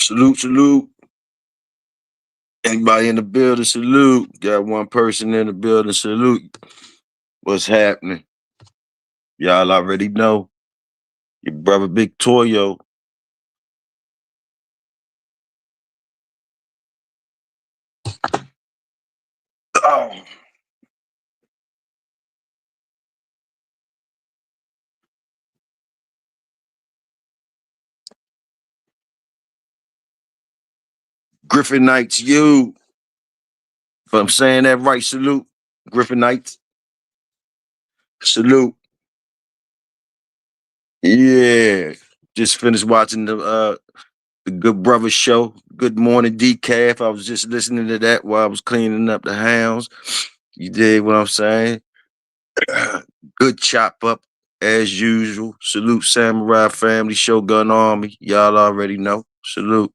Salute, salute. Anybody in the building, salute. Got one person in the building, salute. What's happening? Y'all already know. Your brother Big Toyo. Oh, Griffin Knights, you. If I'm saying that right, salute. Griffin Knights, salute. Yeah. Just finished watching the Good Brother show. Good morning, decaf. I was just listening to that while I was cleaning up the house. You dig what I'm saying? Good chop up as usual. Salute Samurai Family, Shogun Army. Y'all already know. Salute.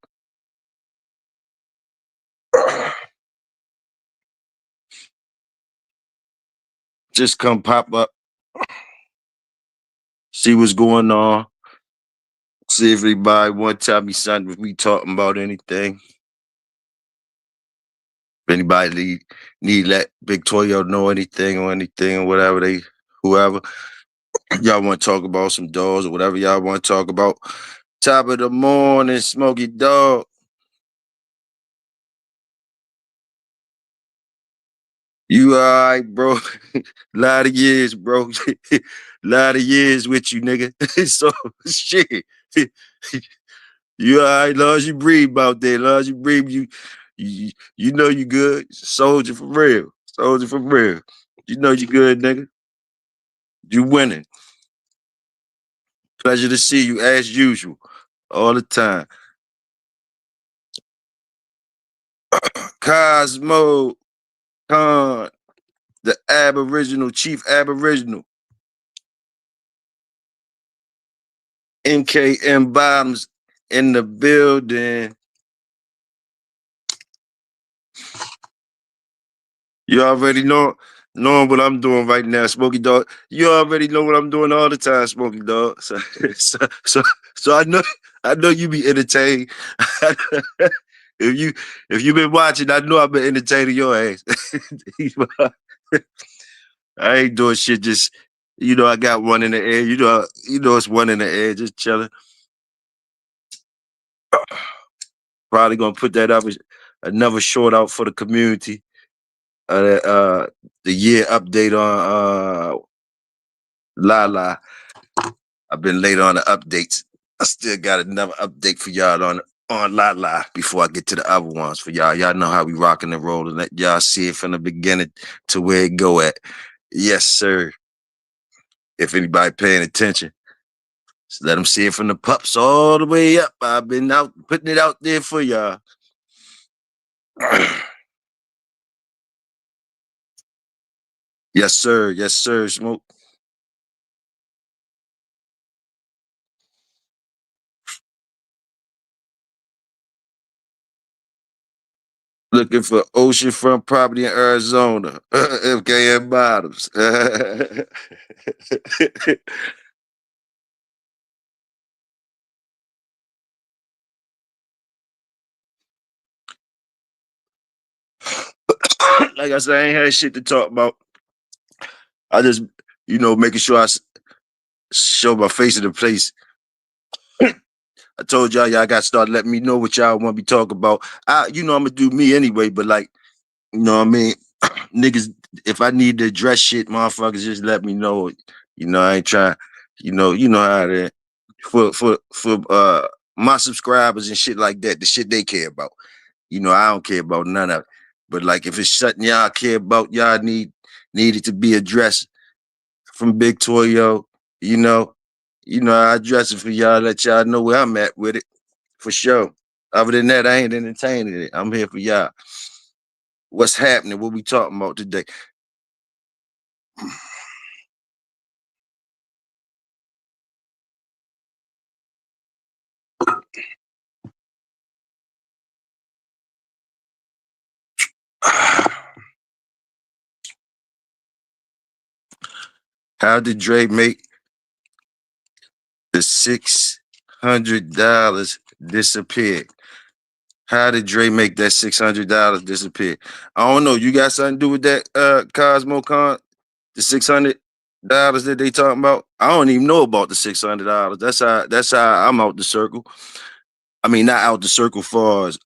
Just come pop up, see what's going on. See if anybody want to tell me something if we talking about anything. If anybody need let Big Toyo know anything or whatever whoever. Y'all want to talk about some dogs or whatever y'all want to talk about. Top of the morning, Smoky Dog. You all right, bro? Lot of years, bro. Lot of years with you, nigga. So shit. You all right, long as you breathe out there, long as you breathe, you know you good. Soldier for real. Soldier for real. You know you good, nigga. You winning. Pleasure to see you as usual. All the time. Cosmo Khan, the Aboriginal, Chief Aboriginal. NKM Bottoms in the building. You already knowing what I'm doing right now, Smokey Dog. You already know what I'm doing all the time, Smokey Dog. So, so, so, so I know you be entertained. if you been watching, I know I've been entertaining your ass. I ain't doing shit. Just I got one in the air. It's one in the air, just chilling. Probably gonna put that up as another short out for the community. The year update on Lala. I've been late on the updates. I still got another update for y'all on Lala before I get to the other ones for y'all. Y'all know how we rocking and rolling. Let y'all see it from the beginning to where it go at. Yes, sir. If anybody paying attention, just let them see it from the pups all the way up. I've been out putting it out there for y'all. Yes, sir. Yes, sir. Smoke. Looking for oceanfront property in Arizona. FKM Bottoms. Like I said, I ain't had shit to talk about. I just, making sure show my face in the place. I told y'all got to start letting me know what y'all want to be talking about. I'm gonna do me anyway, but like, you know what I mean? Niggas, if I need to address shit, motherfuckers just let me know. I ain't trying, you know how it is. For my subscribers and shit like that, the shit they care about. I don't care about none of it. But like if it's something y'all care about, y'all needed to be addressed from Big Toyo, you know. I address it for y'all, let y'all know where I'm at with it. For sure. Other than that, I ain't entertaining it. I'm here for y'all. What's happening? What we talking about today? How did Dre make the $600 disappear? How did Dre make that $600 disappear? I don't know. You got something to do with that, Cosmo Con? The $600 that they talking about? I don't even know about the $600. That's how I'm out the circle. I mean, not out the circle far as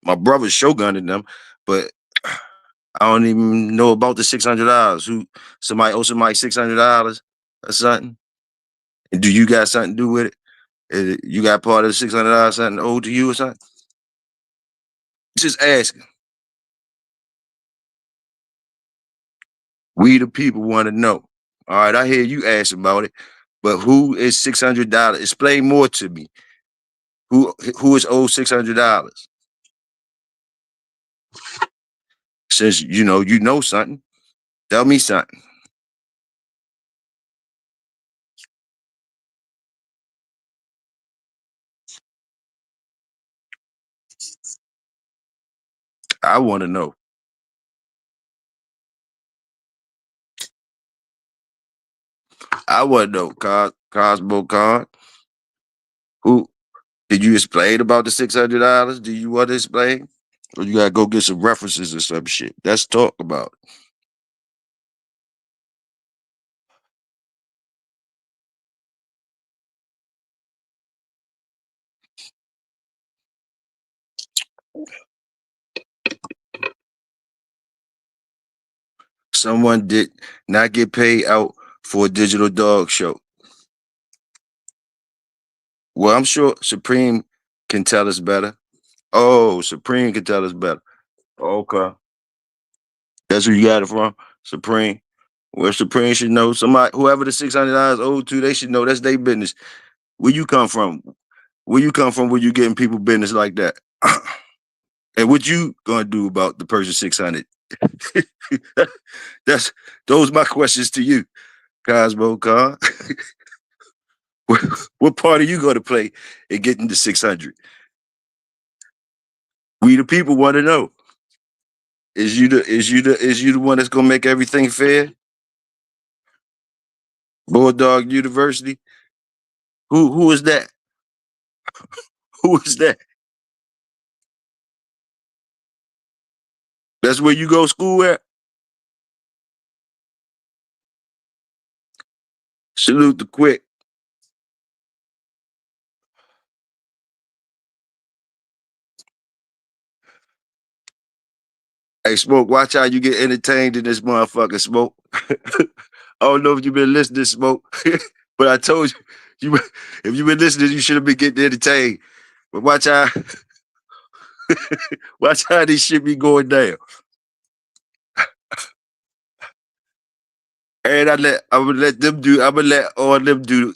my brother's showgunning them, but I don't even know about the $600. Who somebody owe somebody $600 or something? And do you got something to do with it? You got part of the $600 something owed to you or something? Just asking. We the people want to know. All right, I hear you ask about it, but who is $600? Explain more to me. Who is owed $600? Since you know something, tell me something. I want to know. I want to know. Cosmo Con. Who did you explain about the $600? Do you want to explain? Or you gotta go get some references or some shit? Let's talk about it. Someone did not get paid out for a digital dog show. Well, I'm sure Supreme can tell us better. Oh, Supreme can tell us better. Okay. That's who you got it from? Supreme. Well, Supreme should know. Somebody, whoever the $600 owed to, they should know. That's their business. Where you come from? Where you come from? Where you getting people business like that? And what you gonna do about the person 600? That's those my questions to you, Cosmo Car. What part are you gonna play in getting the 600? We the people want to know. Is you the one that's gonna make everything fair? Bulldog University. Who is that? Who is that? That's where you go school at? Salute the quick. Hey, Smoke, watch how you get entertained in this motherfucker, Smoke. I don't know if you've been listening, Smoke, but I told you, if you've been listening, you should have been getting entertained. But watch how this shit be going down. And I'm gonna let them do. I'm gonna let all them do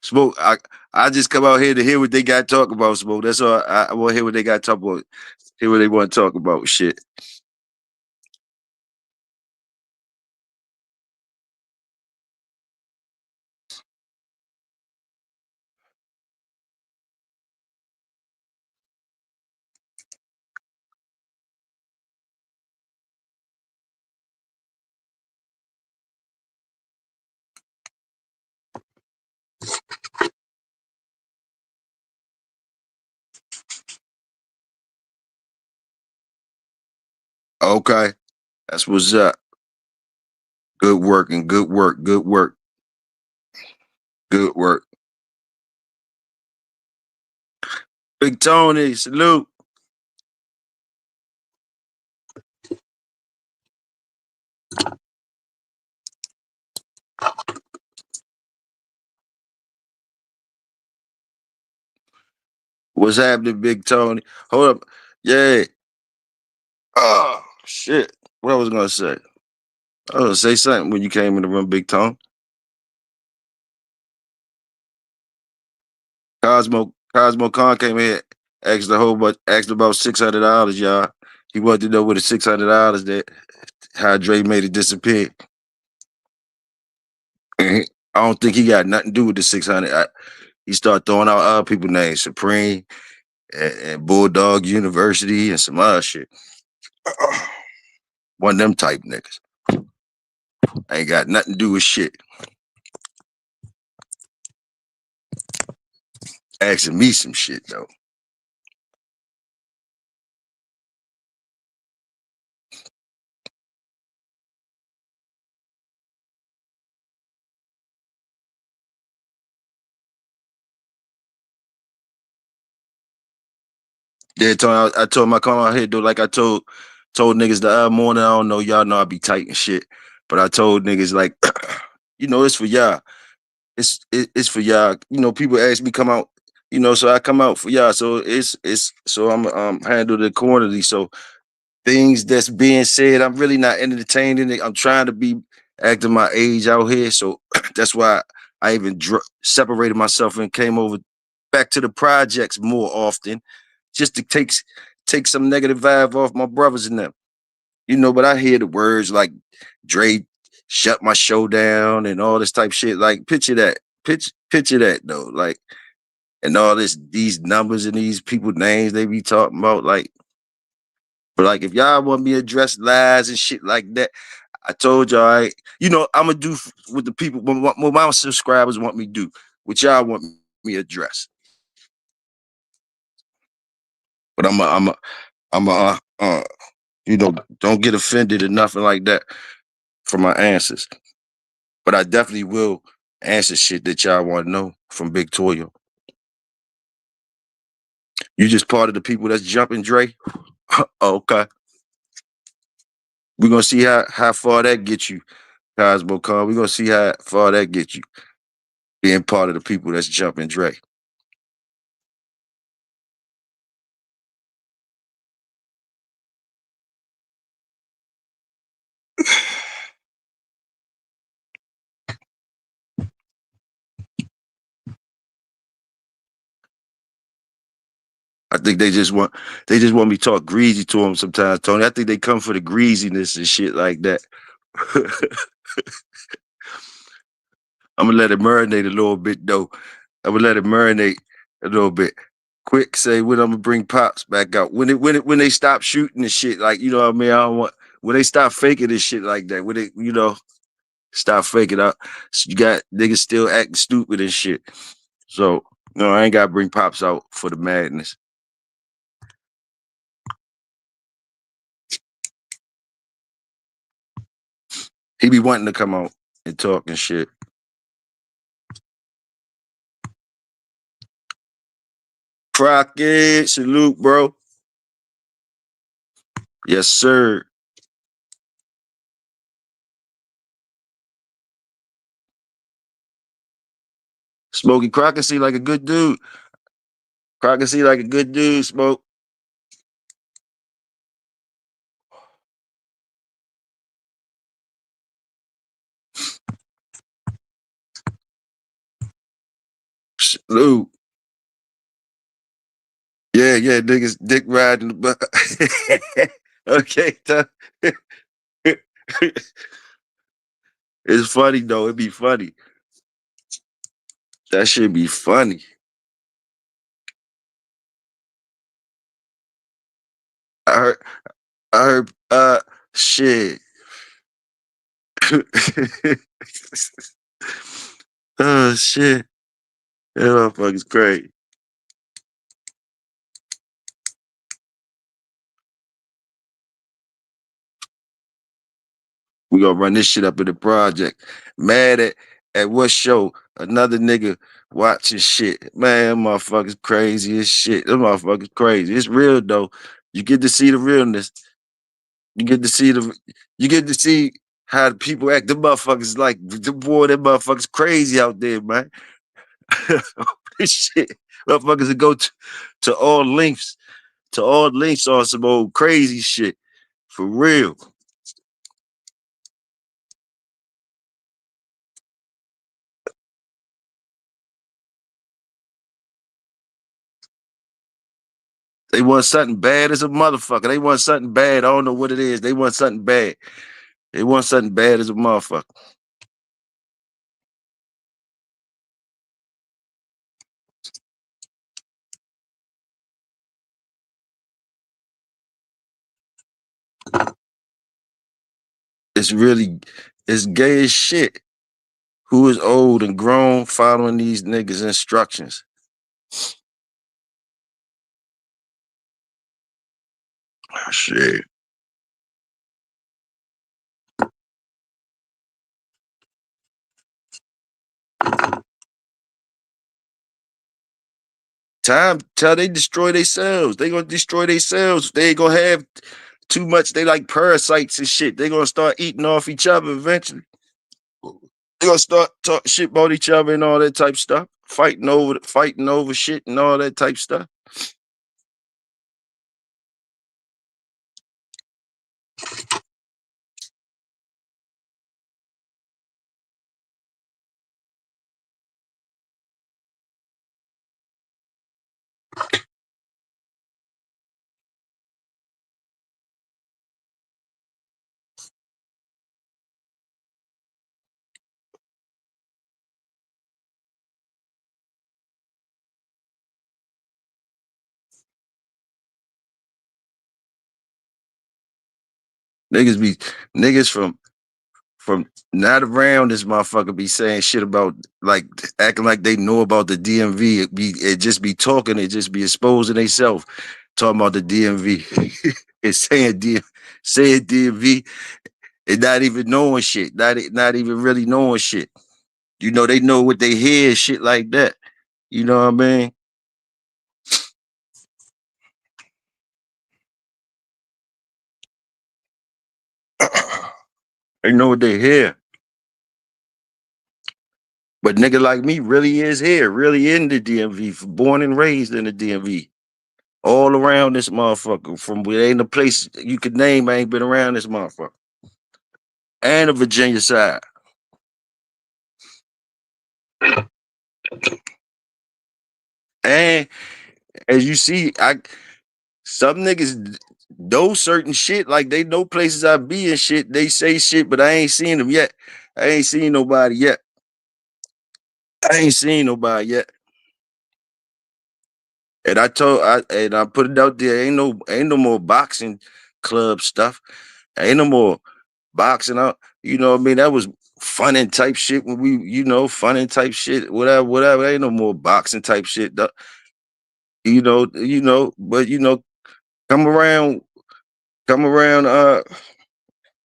Smoke. I just come out here to hear what they got to talk about, Smoke. That's all. I want to hear what they got to talk about. Hear what they want to talk about. Shit. Okay, that's what's up. Good work and good work. Good work. Good work. Big Tony, salute. What's happening, Big Tony? Hold up. Yeah. Oh shit. What I was gonna say? I was gonna say something when you came in the room, Big Tony. Cosmo Khan came here, asked a whole bunch, asked about $600, y'all. He wanted to know where the $600 that how Dre made it disappear. I don't think he got nothing to do with the 600. He started throwing out other people names, Supreme and Bulldog University and some other shit. One of them type niggas. Ain't got nothing to do with shit. Asking me some shit though. Yeah, Tony, I told my come out here, though, like I told niggas the other morning, I don't know, y'all know I be tight and shit. But I told niggas like, it's for y'all. It's for y'all. People ask me come out, so I come out for y'all. So it's so I'm handle the quantity. So things that's being said, I'm really not entertaining it. I'm trying to be acting my age out here. So that's why I even separated myself and came over back to the projects more often, just to take some negative vibe off my brothers and them. But I hear the words like Dre shut my show down and all this type shit. Like picture that. Picture that though. Like and all these numbers and these people names they be talking about. But like if y'all want me to address lies and shit like that, I told y'all I'm gonna do what the people what my subscribers want me to do, what y'all want me to address. But don't get offended or nothing like that for my answers. But I definitely will answer shit that y'all want to know from Big Toyo. You just part of the people that's jumping, Dre? Okay. We're gonna see how far that gets you, Cosmo Khan. We're gonna see how far that gets you, being part of the people that's jumping, Dre. I think they just want me to talk greasy to them sometimes, Tony. I think they come for the greasiness and shit like that. I'm gonna let it marinate a little bit though. I'm gonna let it marinate a little bit. Quick, say when I'm gonna bring pops back out. When they stop shooting and shit, like what I mean. I don't want when they stop faking this shit like that. When they stop faking out. So you got niggas still acting stupid and shit. So no, I ain't gotta bring pops out for the madness. He be wanting to come out and talk and shit. Crockett, salute, bro. Yes, sir. Smokey Crockett see like a good dude. Crockett see like a good dude, Smoke. Salute. Yeah, yeah, niggas dick riding. Okay, it's funny though. It be funny. That should be funny. I heard. I heard. Shit. Oh shit. That motherfucker's crazy. We gonna run this shit up in the project. Mad at what show? Another nigga watching shit. Man, them motherfuckers crazy as shit. Them motherfuckers crazy. It's real though. You get to see the realness. You get to see you get to see how the people act. The motherfuckers like the boy, them motherfuckers crazy out there, man. This shit. Motherfuckers that go to all lengths on some old crazy shit. For real. They want something bad as a motherfucker. They want something bad. I don't know what it is. They want something bad. They want something bad as a motherfucker. It's really, it's gay as shit. Who is old and grown following these niggas' instructions? Oh, shit. Time till they destroy themselves. They gonna destroy themselves. They ain't gonna have too much. They like parasites and shit. They gonna start eating off each other eventually. They gonna start talking shit about each other and all that type stuff. Fighting over shit and all that type stuff. Niggas be niggas from not around this motherfucker be saying shit about like acting like they know about the DMV. It just be talking, it just be exposing themselves talking about the DMV. It's saying DMV and not even knowing shit. Not even really knowing shit. You know, they know what they hear, shit like that. You know what I mean? They know what they hear. But nigga like me really is here, really in the DMV, born and raised in the DMV. All around this motherfucker. From where ain't a place you could name, I ain't been around this motherfucker. And the Virginia side. And as you see, some niggas know certain shit, like they know places I be and shit. They say shit, but I ain't seen them yet. I ain't seen nobody yet. I ain't seen nobody yet. And I put it out there. Ain't no more boxing club stuff. Ain't no more boxing out. You know what I mean? That was fun and type shit when we, fun and type shit, whatever. Ain't no more boxing type shit. But come around, come around,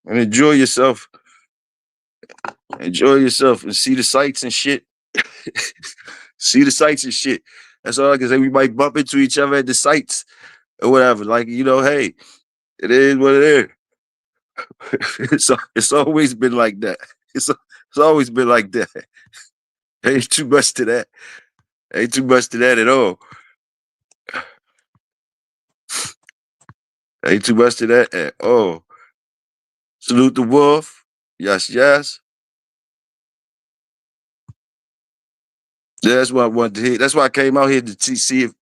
and enjoy yourself and see the sights and shit. See the sights and shit. That's all I can say. We might bump into each other at the sights or whatever. Like, hey, it is what it is. It's always been like that. It's always been like that. Ain't too much to that. Ain't too much to that at all. Ain't too much to that at all. Salute the wolf. Yes, yes. Yeah, that's what I wanted to hear. That's why I came out here to see if,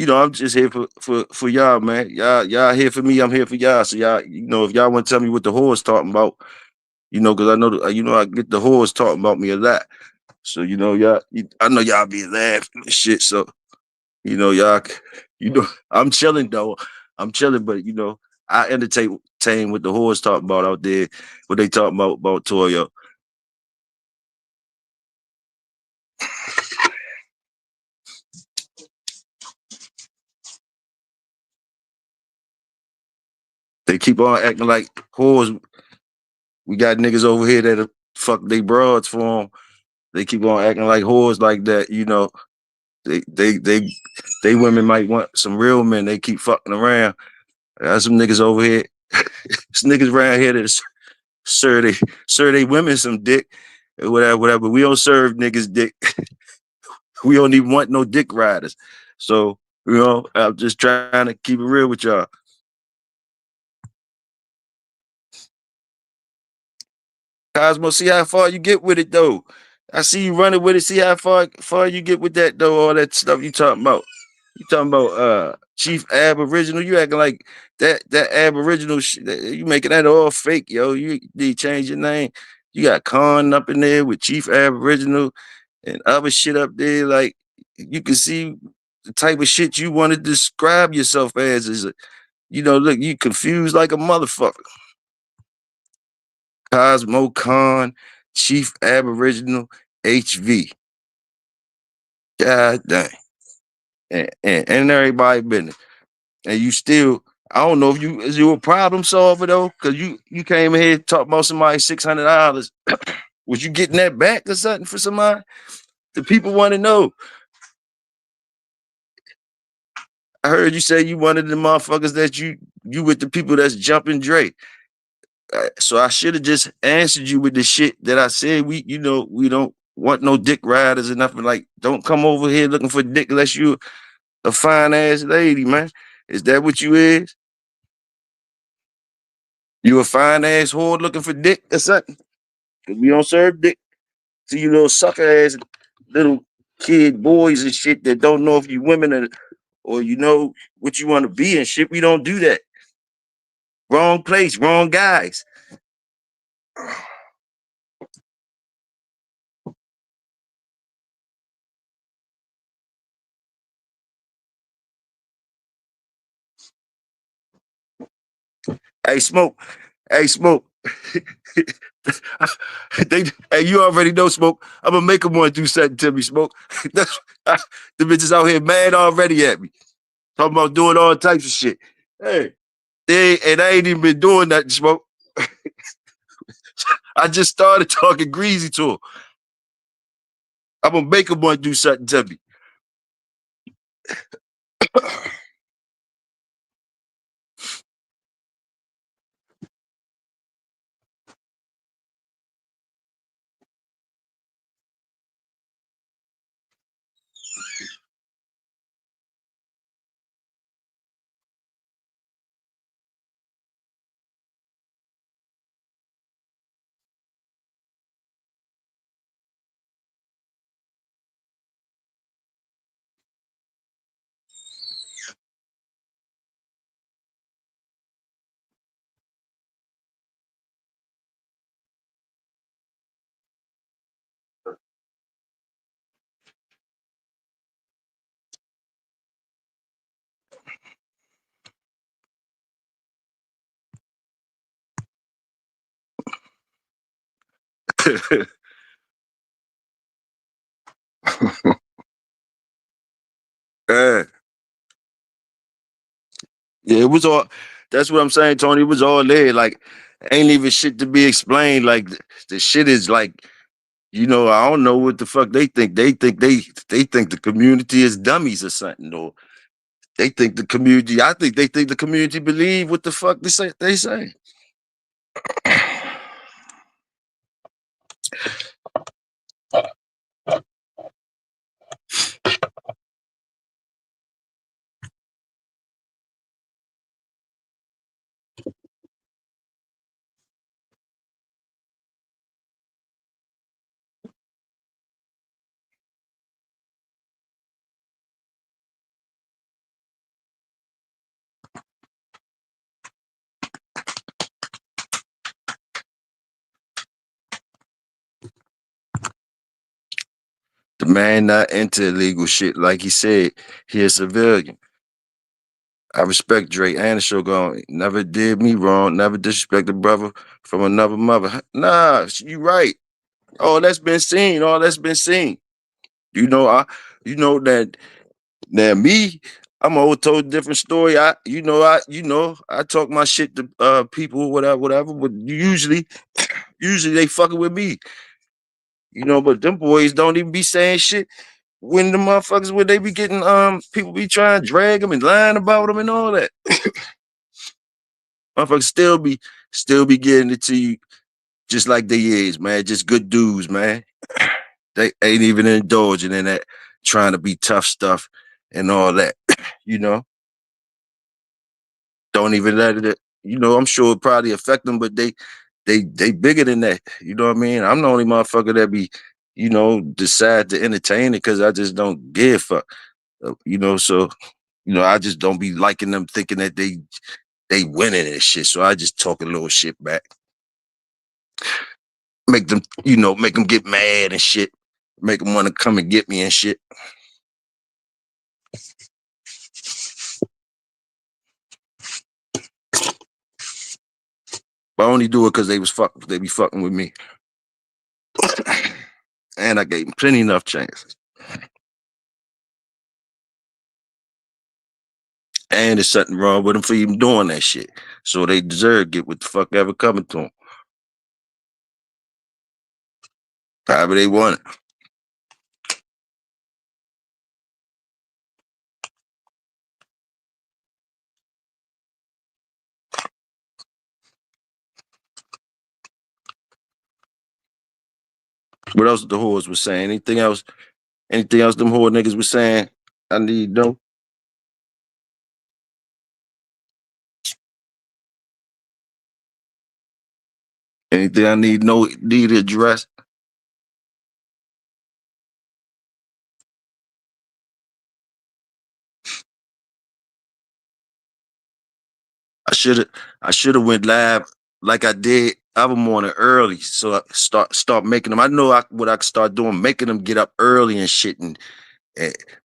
I'm just here for y'all, man. Y'all here for me. I'm here for y'all. So y'all, if y'all want to tell me what the whore's talking about, because I know, I get the whores talking about me a lot. So y'all, I know y'all be laughing and shit. So y'all, I'm chilling though. I'm chilling, but I entertain what the whores talking about out there. What they talking about Toyo. They keep on acting like whores. We got niggas over here that fuck they broads for them. They keep on acting like whores like that. They women might want some real men. They keep fucking around. There's some niggas over here. There's niggas around here that serve they women some dick, whatever. We don't serve niggas dick. We don't even want no dick riders. So, I'm just trying to keep it real with y'all. Cosmo, see how far you get with it though. I see you running with it. See how far you get with that though. All that stuff you talking about. You talking about Chief Aboriginal? You acting like that Aboriginal shit. You making that all fake, yo. You need to change your name. You got Khan up in there with Chief Aboriginal and other shit up there. Like you can see the type of shit you want to describe yourself as is. Look, you confused like a motherfucker. Cosmo Khan, Chief Aboriginal HV. God dang. And everybody business. And you still, I don't know if is you a problem solver though? Cause you came in here talking about somebody $600. Was you getting that back or something for somebody? The people want to know. I heard you say you one of the motherfuckers that you with the people that's jumping Drake. So I should have just answered you with the shit that I said. We don't want no dick riders or nothing. Like, don't come over here looking for dick unless you a fine ass lady, man. Is that what you is? You a fine ass whore looking for dick or something? Cause we don't serve dick to you little sucker ass little kid boys and shit that don't know if you women or you know what you want to be and shit. We don't do that. Wrong place, wrong guys. Hey, smoke. Hey, smoke. they, hey, you already know, smoke. I'm gonna make them want to do something to me, smoke. That's, the bitches out here mad already at me, talking about doing all types of shit. Hey, and I ain't even been doing nothing, smoke. I just started talking greasy to her. I'm gonna make them want to do something to me. Yeah, yeah, it was all. That's what I'm saying, Tony. It was all there. Like, ain't even shit to be explained. Like, the shit is like, I don't know what the fuck they think. They think the community is dummies or something, or they think the community. I think they think the community believe what the fuck they say. They say. The man not into illegal shit. Like he said, he a civilian. I respect Drake and the Shogun. Never did me wrong. Never disrespect a brother from another mother. Nah, you right. All that's been seen. All that's been seen. You know, you know that now me, I'm a whole total different story. I talk my shit to people, whatever, whatever. But usually they fucking with me. But them boys don't even be saying shit when the motherfuckers when they be getting people be trying to drag them and lying about them and all that. Motherfuckers still be getting it to you just like they is, man. Just good dudes, man. They ain't even indulging in that trying to be tough stuff and all that. you know, don't even let it. I'm sure it probably affect them, but they bigger than that. You know what I mean? I'm the only motherfucker that be, decide to entertain it because I just don't give a fuck. So I just don't be liking them thinking that they winning and shit. So I just talk a little shit back, make them get mad and shit, make them want to come and get me and shit. But I only do it because they be fucking with me, and I gave them plenty enough chances. And there's something wrong with them for even doing that shit. So they deserve to get what the fuck ever coming to them, however they want it. What else the whores was saying? Anything else? Anything else them whore niggas was saying? I need to know. Anything I need to know, need to address? I should have I should have went live like I did other morning early. So I start making them. I know what I could start doing, making them get up early and shit and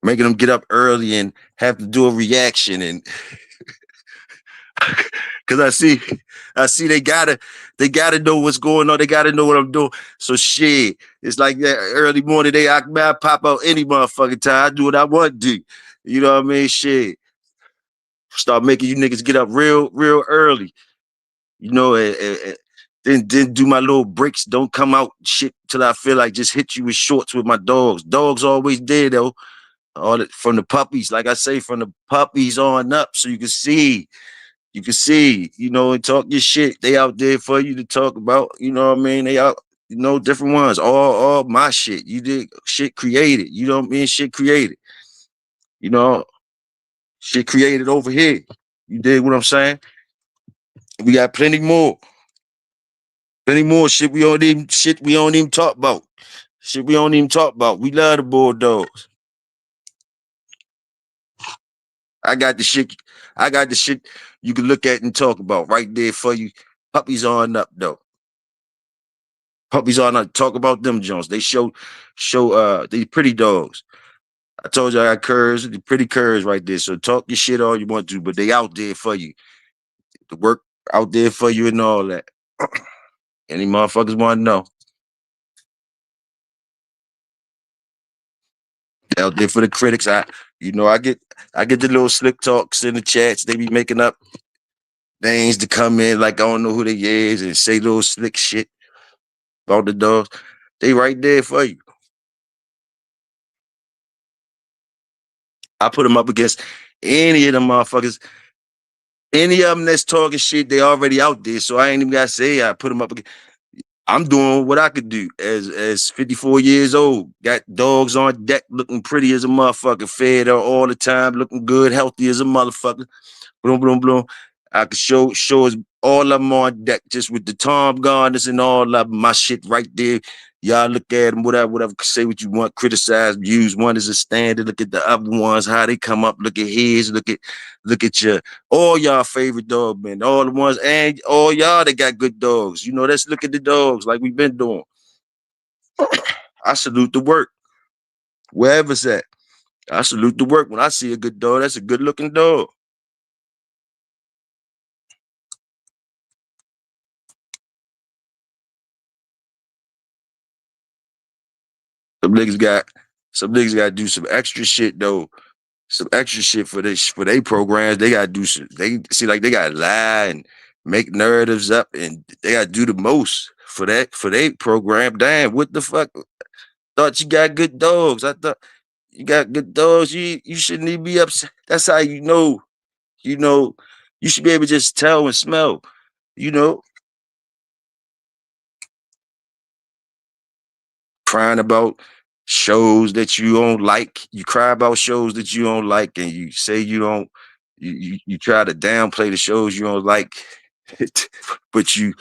making them get up early and have to do a reaction and because I see they gotta know what's going on. They gotta know what I'm doing. So shit, it's like that early morning. I pop out any motherfucking time. I do what I want to do. You know what I mean? Shit, start making you niggas get up real early. You know, then do my little breaks. Don't come out shit till I feel like just hit you with shorts with my dogs. Dogs always there though. From the puppies, like I say, from the puppies on up, so you can see, and talk your shit. They out there for you to talk about. You know what I mean? They out, different ones. All my shit. You did shit created. You know what I mean? Shit created. You know, shit created over here. You dig what I'm saying? We got plenty more. Plenty more shit we don't even talk about. Shit we don't even talk about. We love the Bulldogs. I got the shit. I got the shit you can look at and talk about right there for you. Puppies on up though. Puppies on up. Talk about them Jones. They show they pretty dogs. I told you I got curs, the pretty curs right there. So talk your shit all you want to, but they out there for you. The work out there for you and all that. Any motherfuckers want to know? They out there for the critics. I get the little slick talks in the chats. They be making up names to come in like I don't know who they is and say little slick shit about the dogs. They right there for you. I put them up against any of them motherfuckers. Any of them that's talking shit, they already out there. So I ain't even gotta say I put them up against. I'm doing what I could do as 54 years old. Got dogs on deck looking pretty as a motherfucker, fed all the time, looking good, healthy as a motherfucker. Boom, boom, boom. I could show us all of them on deck just with the Tom Garners and all of my shit right there. Y'all look at them, whatever, say what you want, criticize, use one as a standard. Look at the other ones, how they come up. Look at his, look at your all y'all favorite dog, man. All the ones and all y'all that got good dogs. Let's look at the dogs like we've been doing. I salute the work, wherever it's at. I salute the work. When I see a good dog, that's a good looking dog. Some niggas got some niggas got to do some extra shit though. Some extra shit for they programs. They got to do some. They see like they got to lie and make narratives up, and they got to do the most for their program. Damn, what the fuck? Thought you got good dogs. I thought you got good dogs. You shouldn't even be upset. That's how you know. You know, you should be able to just tell and smell. You know, crying about shows that you don't like. You cry about shows that you don't like, and you say you don't. You try to downplay the shows you don't like, but you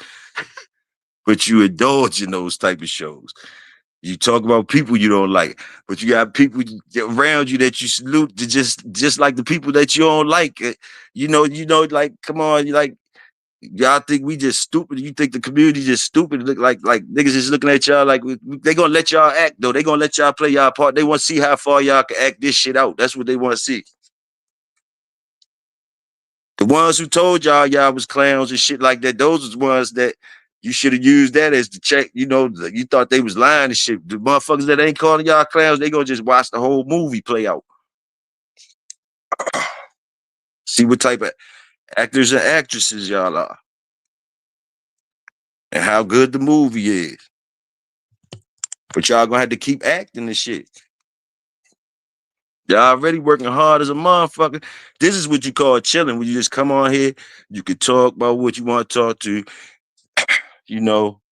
indulge in those type of shows. You talk about people you don't like, but you got people around you that you salute to just like the people that you don't like. Like come on, you like y'all think we just stupid. You think the community just stupid? Look like niggas just looking at y'all like they gonna let y'all act though. They gonna let y'all play y'all part. They want to see how far y'all can act this shit out. That's what they want to see. The ones who told y'all was clowns and shit like that, those was the ones that you should have used that as the check. You thought they was lying and shit. The motherfuckers that ain't calling y'all clowns, they gonna just watch the whole movie play out. See what type of actors and actresses y'all are. And how good the movie is. But y'all gonna have to keep acting this shit. Y'all already working hard as a motherfucker. This is what you call chilling. When you just come on here, you can talk about what you want to talk to, you know,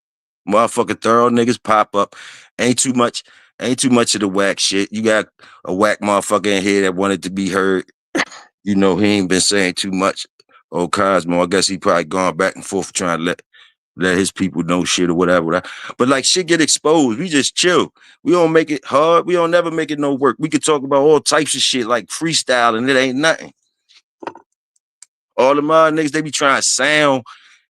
Motherfucking thorough niggas pop up. Ain't too much, ain't too much of the whack shit. You got a whack motherfucker in here that wanted to be heard. You know, he ain't been saying too much. Old Cosmo, I guess he probably gone back and forth trying to let his people know shit or whatever. But like shit get exposed. We just chill. We don't make it hard. We don't never make it no work. We could talk about all types of shit like freestyle and it ain't nothing. All the my niggas, they be trying to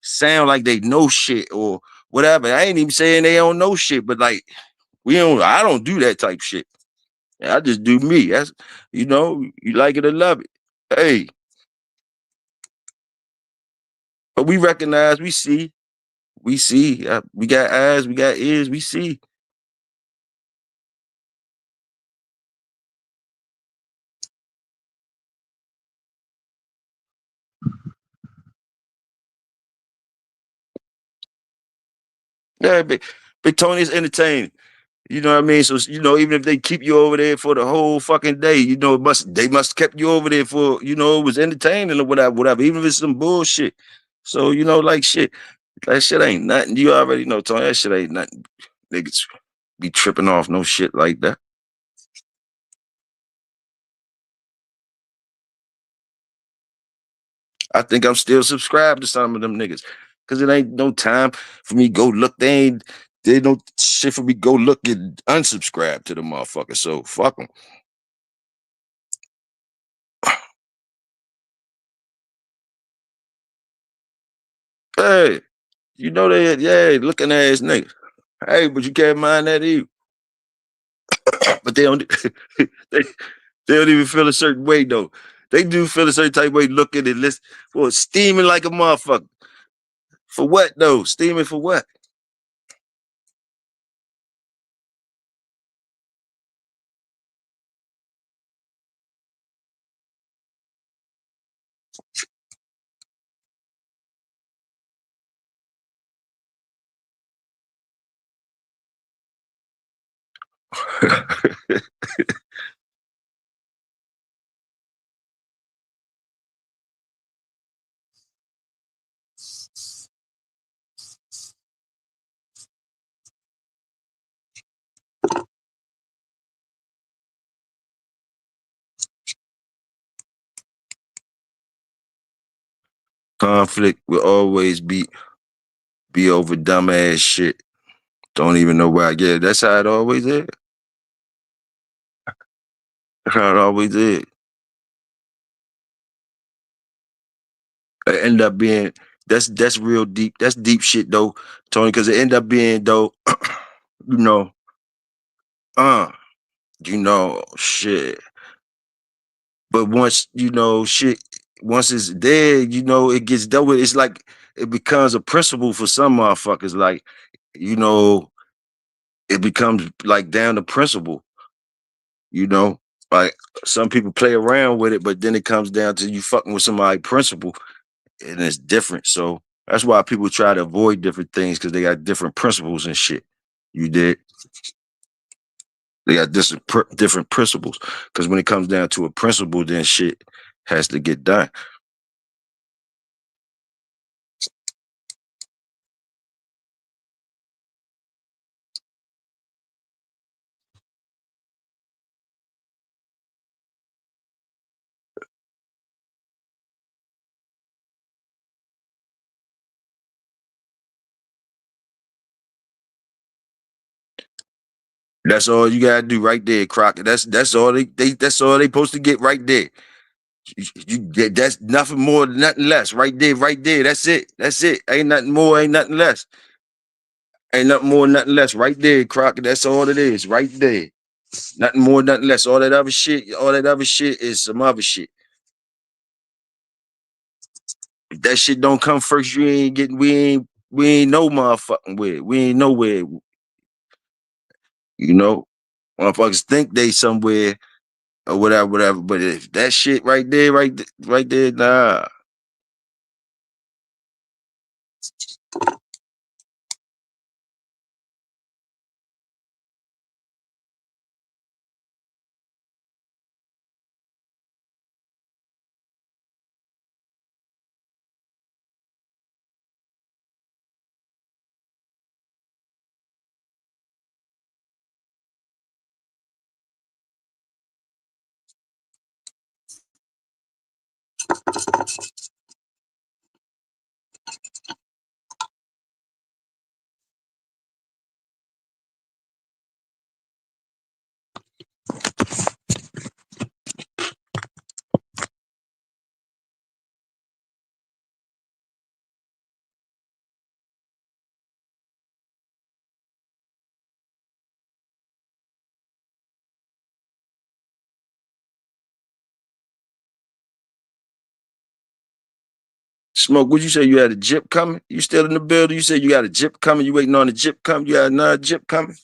sound like they know shit or whatever. I ain't even saying they don't know shit, but like I don't do that type shit. I just do me. That's you like it or love it. Hey, but we recognize, we see, we got eyes, we got ears, we see. Yeah, Big Tony is entertaining. You know what I mean? So even if they keep you over there for the whole fucking day, they must kept you over there for it was entertaining or whatever. Even if it's some bullshit. So like shit, that shit ain't nothing. You already know, Tony. That shit ain't nothing. Niggas be tripping off no shit like that. I think I'm still subscribed to some of them niggas because it ain't no time for me go look. They no shit for me go look and unsubscribe to the motherfucker. So fuck them. Hey, they looking ass niggas. Hey, but you can't mind that either. But they don't they, they don't even feel a certain way though. They do feel a certain type of way looking and listen. Well, steaming like a motherfucker. For what though? Steaming for what? Conflict will always be over dumbass shit. Don't even know why I get it. That's how it always is. That's how it always is. It end up being that's real deep. That's deep shit though, Tony. Because it end up being though, you know, uh, shit. But once shit, once it's there, it gets dealt with. It's like it becomes a principle for some motherfuckers. Like you know, it becomes like down to principle. You know, like some people play around with it, but then it comes down to you fucking with somebody principle, and it's different. So that's why people try to avoid different things because they got different principles and shit. You did. They got different principles because when it comes down to a principle, then shit has to get done. That's all you gotta do right there, Crockett. That's all that's all they supposed to get right there. You get that's nothing more, nothing less. Right there, right there. That's it. That's it. Ain't nothing more, ain't nothing less. Ain't nothing more, nothing less. Right there, Crockett. That's all it is. Right there. Nothing more, nothing less. All that other shit is some other shit. If that shit don't come first, you ain't getting we ain't no motherfucking where. We ain't nowhere, you know. Motherfuckers think they somewhere or whatever, whatever. But if that shit right there, right there, nah. Smoke, would you say you had a jip coming? You still in the building? You said you got a jip coming? You waiting on the jip coming? You got another jip coming?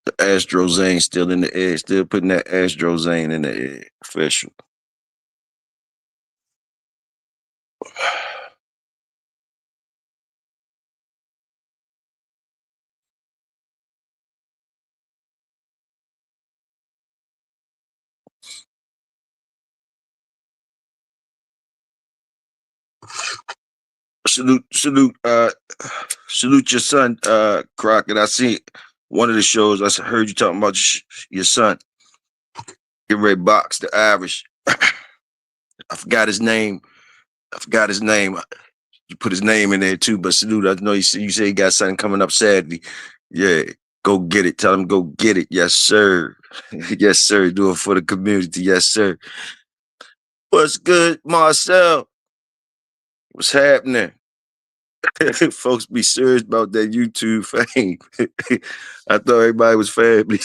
The Astrozane still in the air. Still putting that Astrozane in the air. Official. Salute your son, Crockett. I see one of the shows. Heard you talking about your son. Get ready to box the Irish. I forgot his name. I forgot his name. You put his name in there too. But salute. I know you say he got something coming up Saturday. Yeah, go get it. Tell him go get it. Yes, sir. Yes, sir. Do it for the community. Yes, sir. What's good, Marcel? What's happening? Folks be serious about that YouTube fame. I thought everybody was family.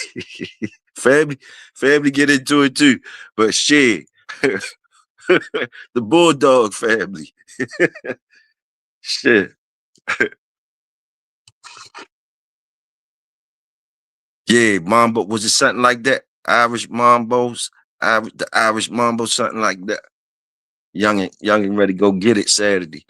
family, family get into it too. But shit, the Bulldog family. Shit. Yeah, Mambo. Was it something like that? Irish Mambos? The Irish Mambo, something like that. Young and ready, go get it Saturday.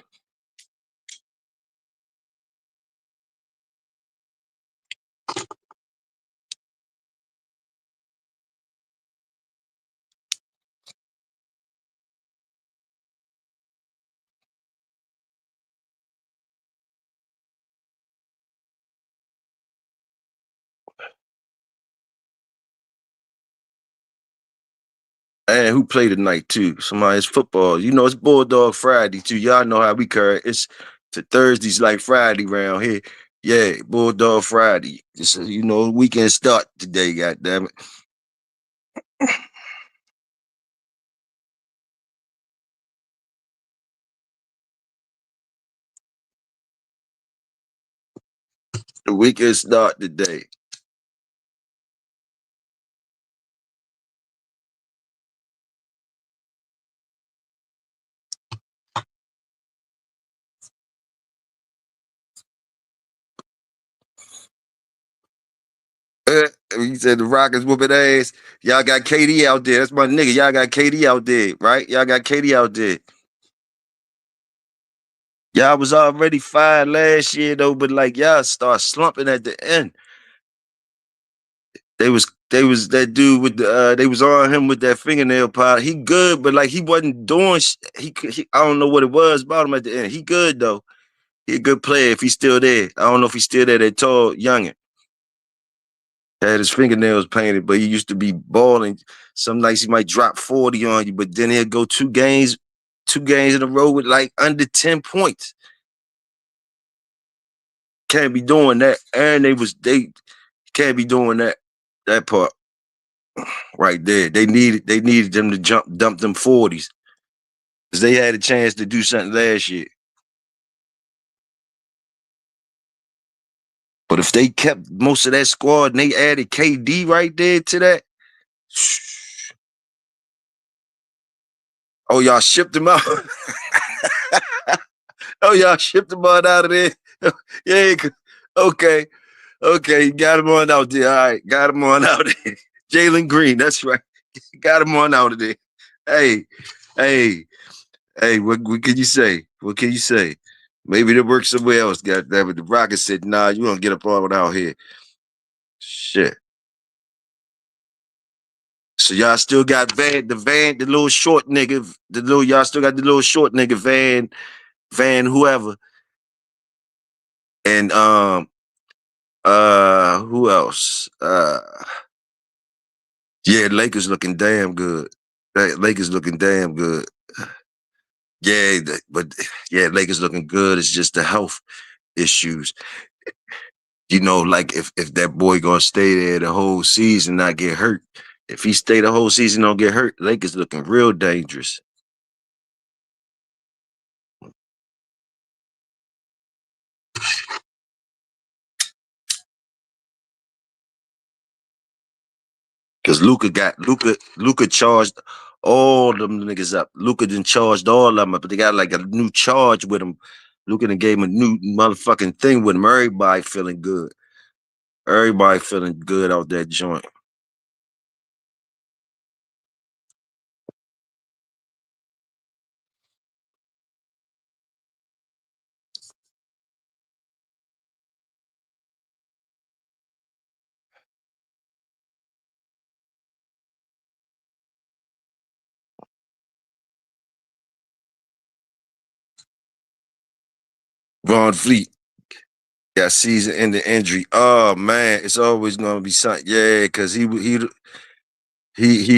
And who played tonight too? Somebody's football. You know, it's Bulldog Friday too. Y'all know how we curry. It's to Thursdays like Friday around here. Yeah, Bulldog Friday. It's weekend start today, goddamn it. The weekend start today. He said the Rockets whooping ass. Y'all got KD out there. That's my nigga. Y'all got KD out there, right? Y'all got KD out there. Y'all was already fine last year though, but like y'all start slumping at the end. They was that dude with the they was on him with that fingernail polish. He good, but like he wasn't doing. He I don't know what it was about him at the end. He good though. He a good player if he's still there. I don't know if he's still there. That tall youngin had his fingernails painted, but he used to be balling. Some nights he might drop 40 on you, but then he'll go two games in a row with like under 10 points. Can't be doing that. And they can't be doing that part right there. They needed them to dump them 40s. Because they had a chance to do something last year. But if they kept most of that squad and they added KD right there to that, oh, y'all shipped him out. Oh, y'all shipped him out of there. Yeah, okay. Okay, got him on out there. All right, got him on out there. Jalen Green, that's right. Got him on out of there. Hey, hey, hey, what can you say? What can you say? Maybe they work somewhere else, goddamn it. The Rockets said, nah, you don't get up on out here. Shit. So y'all still got the little short nigga, y'all still got the little short nigga Van, whoever. And who else? Yeah, Lakers looking damn good. Lakers looking damn good. Yeah, but yeah, Lakers looking good. It's just the health issues. You know, like if that boy gonna stay there the whole season, not get hurt. If he stay the whole season, don't get hurt, Lakers looking real dangerous. Cause Luca charged all them niggas up. Luca done charged all of them up, but they got like a new charge with him. Luca done gave him a new motherfucking thing with him. Everybody feeling good. Everybody feeling good out that joint. Von Fleet got season ending injury. Oh man, it's always gonna be something. Yeah, cause he'd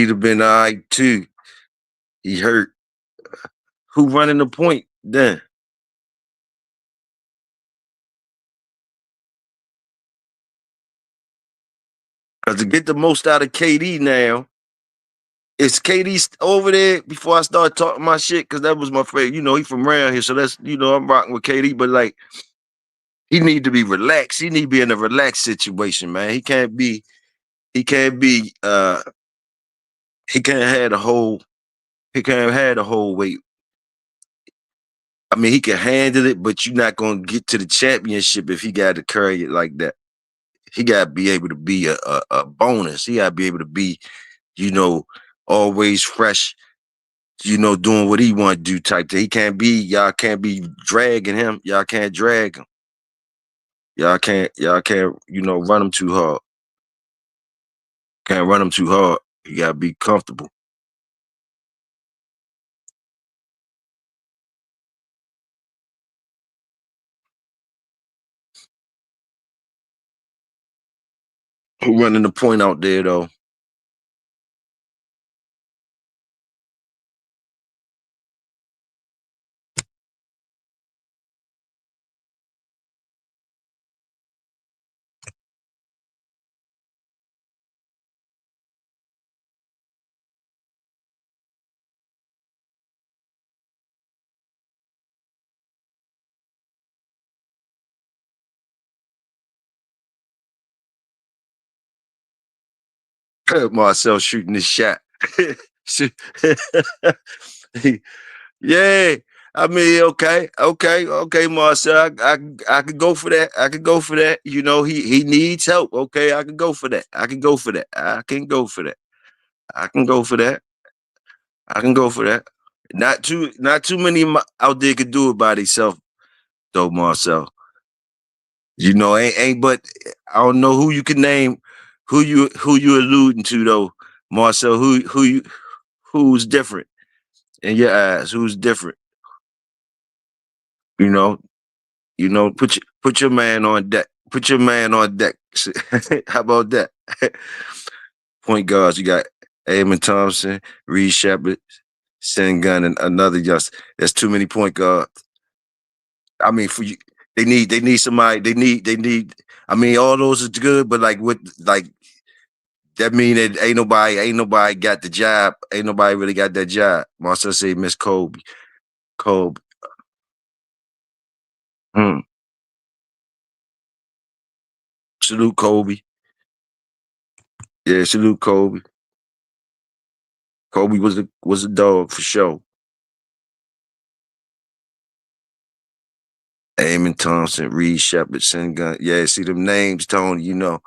have been all right too. He hurt. Who running the point then? Cause to get the most out of KD now, is KD over there before I start talking my shit? Cause that was my favorite. You know, he from around here, so that's I'm rocking with KD, but like he need to be relaxed. He need to be in a relaxed situation, man. He can't be he can't have the whole he can't have the whole weight. I mean, he can handle it, but you're not gonna get to the championship if he got to carry it like that. He gotta be able to be a bonus. He gotta be able to be, you know, always fresh, doing what he want to do type thing. Y'all can't be dragging him. Y'all can't drag him. Y'all can't, run him too hard. Can't run him too hard. You gotta be comfortable. Who running the point out there though? Marcel shooting this shot. Yeah. I mean, okay, Marcel. I could go for that. I could go for that. He needs help. Okay, I can go for that. I can go for that. I can go for that. I can go for that. I can go for that. Not too many out there could do it by themselves though, Marcel. Ain't but I don't know who you can name, who you alluding to though, Marcel. Who's different in your eyes? Who's different? You know, put your man on deck. Put your man on deck. How about that? Point guards, you got Amon Thompson, Reed Shepard, Sengun, and another just. That's too many point guards. I mean, for you, they need somebody. They need. I mean, all those is good, but like that mean that ain't nobody got the job. Ain't nobody really got that job. Marcel say Miss Kobe. Kobe. Hmm. Salute Kobe. Yeah, salute Kobe. Kobe was a dog for sure. Amon Thompson, Reed Shepard, Sengun. Yeah, see them names, Tony. You know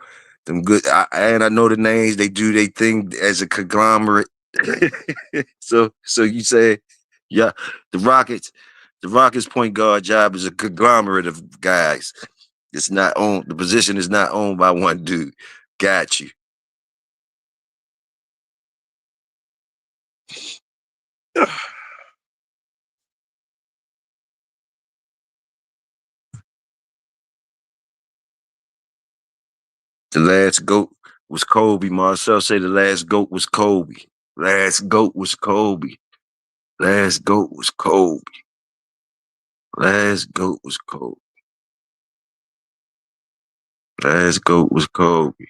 them good. And I know the names. They do their thing as a conglomerate. So you say, yeah, the Rockets. The Rockets point guard job is a conglomerate of guys. It's not owned. The position is not owned by one dude. Got you. The last GOAT was Kobe. Marcel say the last GOAT was Kobe. Last GOAT was Kobe. Last GOAT was Kobe. Last GOAT was Kobe. Last GOAT was Kobe.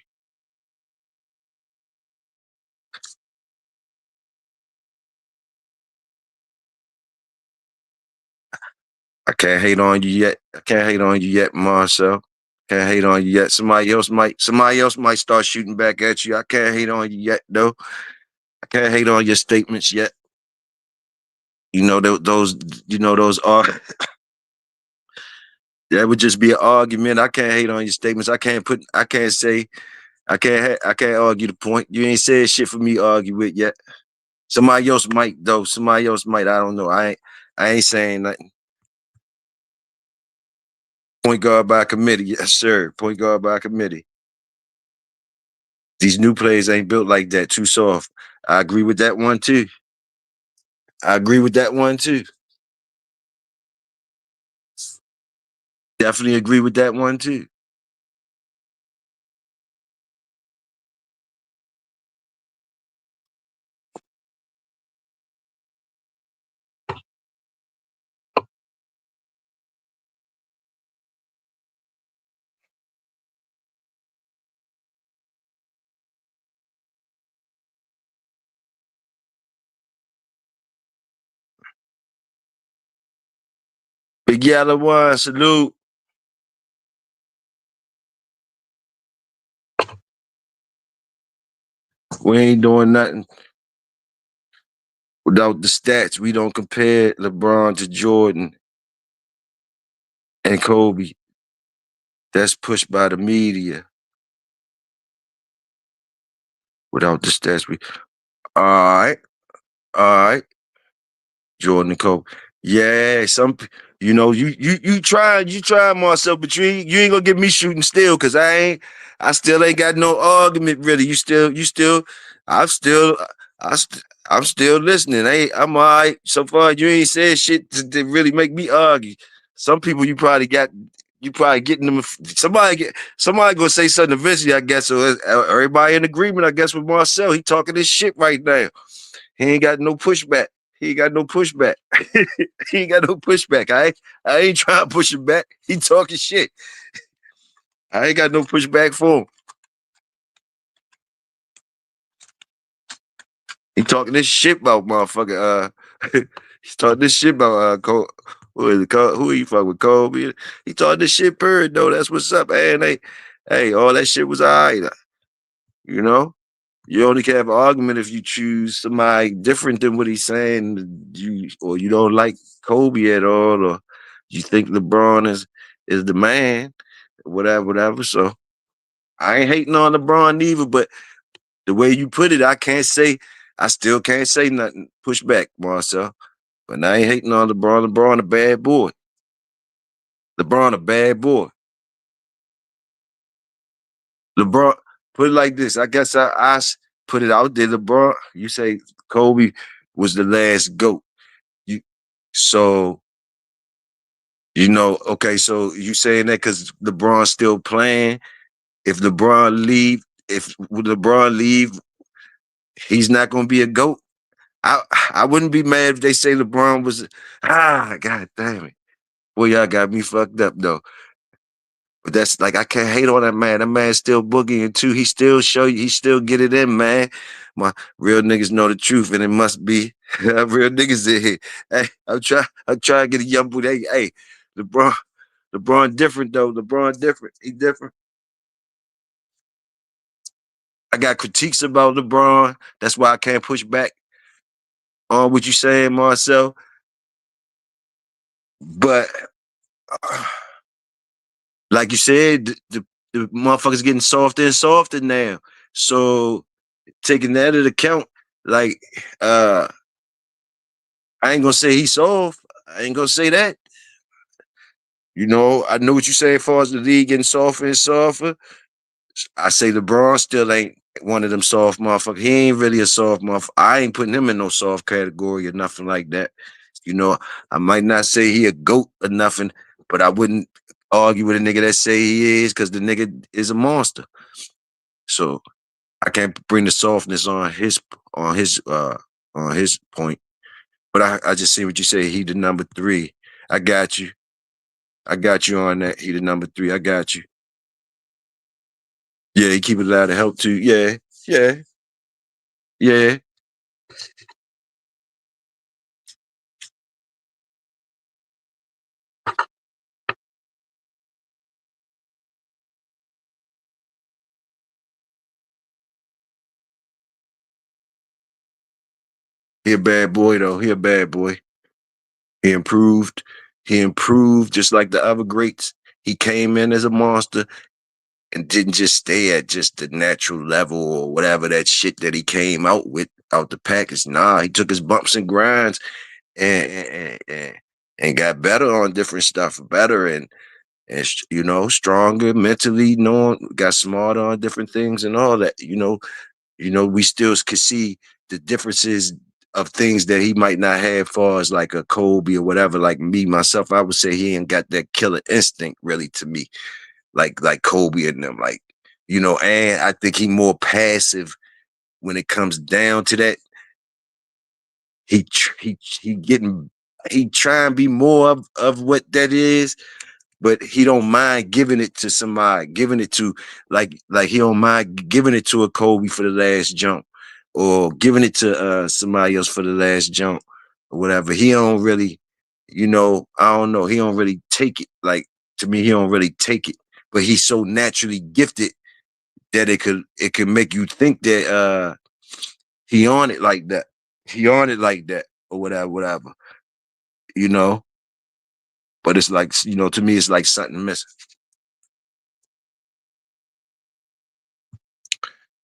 I can't hate on you yet. I can't hate on you yet, Marcel. Can't hate on you yet. Somebody else might start shooting back at you. I can't hate on you yet, though. I can't hate on your statements yet. You know those. You know those are. That would just be an argument. I can't hate on your statements. I can't put. I can't say. I can't argue the point. You ain't said shit for me to argue with yet. Somebody else might though. Somebody else might. I don't know. I ain't saying nothing. Point guard by committee. Yes, sir. Point guard by committee. These new players ain't built like that. Too soft. I agree with that one too. I agree with that one too. Definitely agree with that one too. Big yellow one, salute. We ain't doing nothing without the stats. We don't compare LeBron to Jordan and Kobe. That's pushed by the media. Without the stats, we all right, all right. Jordan and Kobe. Yeah, you try Marcel, but you ain't gonna get me shooting still because I still ain't got no argument really. I'm still I'm still listening. I'm all right. So far you ain't said shit to really make me argue. Some people you probably getting them somebody gonna say something eventually, I guess. So everybody in agreement, I guess, with Marcel. He talking this shit right now. He ain't got no pushback. He ain't got no pushback. He ain't got no pushback. I ain't trying to push him back. He talking shit. I ain't got no pushback for him. He talking this shit about motherfucker. He's talking this shit about Cole. Who is it? Who he fuck with Kobe? He talking this shit period though. That's what's up. Hey, all that shit was alright. You know? You only can have an argument if you choose somebody different than what he's saying. You don't like Kobe at all, or you think LeBron is the man, whatever, whatever. So I ain't hating on LeBron neither, but the way you put it, I still can't say nothing. Push back, Marcel. But I ain't hating on LeBron. LeBron a bad boy. LeBron a bad boy. LeBron, put it like this. I guess put it out there. LeBron, you say Kobe was the last GOAT. You so okay, so you saying that because LeBron's still playing. If LeBron leave, he's not gonna be a GOAT. I wouldn't be mad if they say LeBron was god damn it. Boy, y'all got me fucked up though. But that's like I can't hate on that man. That man's still boogieing too. He still get it in, man. My real niggas know the truth, and it must be real niggas in here. Hey, I'm trying to get a young boy. Hey, LeBron, LeBron different though. LeBron different. He different. I got critiques about LeBron. That's why I can't push back on what you saying, Marcel. But like you said, the motherfuckers getting softer and softer now. So taking that into account, like I ain't gonna say he's soft. I ain't gonna say that. I know what you say as far as the league getting softer and softer. I say LeBron still ain't one of them soft motherfuckers. He ain't really a soft motherfucker. I ain't putting him in no soft category or nothing like that. You know, I might not say he a goat or nothing, but I wouldn't argue with a nigga that say he is because the nigga is a monster. So I can't bring the softness on his on his point. But I just see what you say. He the number three. I got you. I got you on that. He the number three. I got you. Yeah, he keep it loud to help too. Yeah, yeah, yeah. He a bad boy though. He a bad boy. He improved. He improved just like the other greats. He came in as a monster and didn't just stay at just the natural level or whatever that shit that he came out with out the package. Nah, he took his bumps and grinds and got better on different stuff, better and stronger mentally, knowing, got smarter on different things and all that. We still could see the differences of things that he might not have, far as like a Kobe or whatever. Like me myself, I would say he ain't got that killer instinct really to me, like Kobe and them. Like and I think he more passive when it comes down to that. He try and be more of what that is, but he don't mind giving it to somebody, giving it to like he don't mind giving it to a Kobe for the last jump, or giving it to somebody else for the last jump, or whatever. He don't really, I don't know. He don't really take it. Like to me, he don't really take it. But he's so naturally gifted that it could make you think that he on it like that. He on it like that, or whatever, whatever. You know. But it's like, to me, it's like something missing.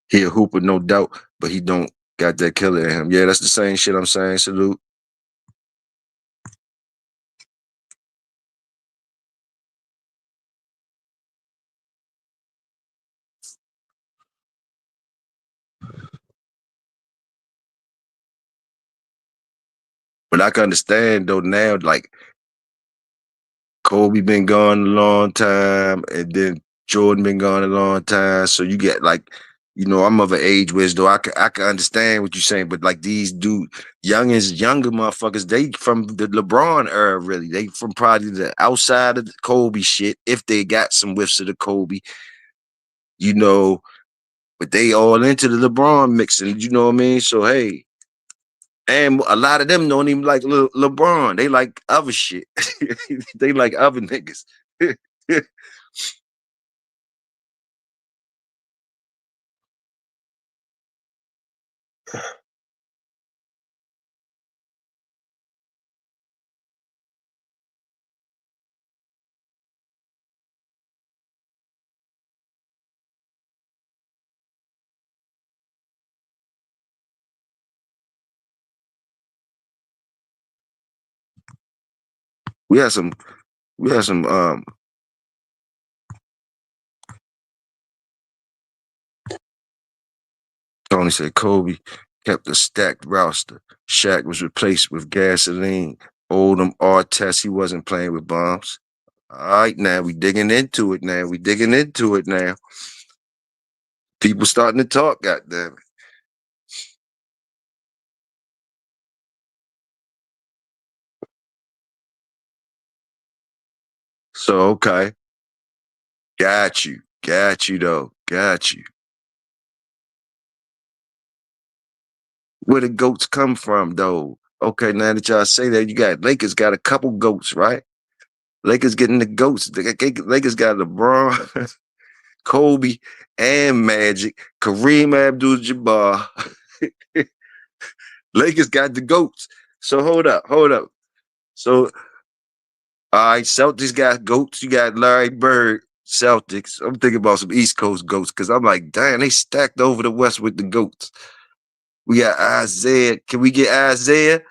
He a hooper, no doubt, but he don't got that killer in him. Yeah, that's the same shit I'm saying. Salute. But I can understand though now, like Kobe been gone a long time, and then Jordan been gone a long time. So you get like, I'm of an age where though I can understand what you're saying, but like these younger motherfuckers, they from the LeBron era, really. They from probably the outside of the Kobe shit, if they got some whiffs of the Kobe, you know, but they all into the LeBron mixing, you know what I mean? So hey, and a lot of them don't even like LeBron. They like other shit. They like other niggas. we had some we had some Tony said Kobe kept a stacked roster. Shaq was replaced with gasoline. Oldham Artest, he wasn't playing with bombs. All right, now we digging into it now. We digging into it now. People starting to talk, goddamn it. So okay. Got you. Got you though. Got you. Where the goats come from though? Okay, now that y'all say that, you got Lakers got a couple goats, right? Lakers getting the goats. Lakers got LeBron, Kobe, and Magic, Kareem Abdul-Jabbar. Lakers got the goats. So hold up, hold up. So all right, Celtics got goats. You got Larry Bird. Celtics. I'm thinking about some East Coast goats because I'm like, damn, they stacked over the West with the goats. We got Isaiah. Can we get Isaiah?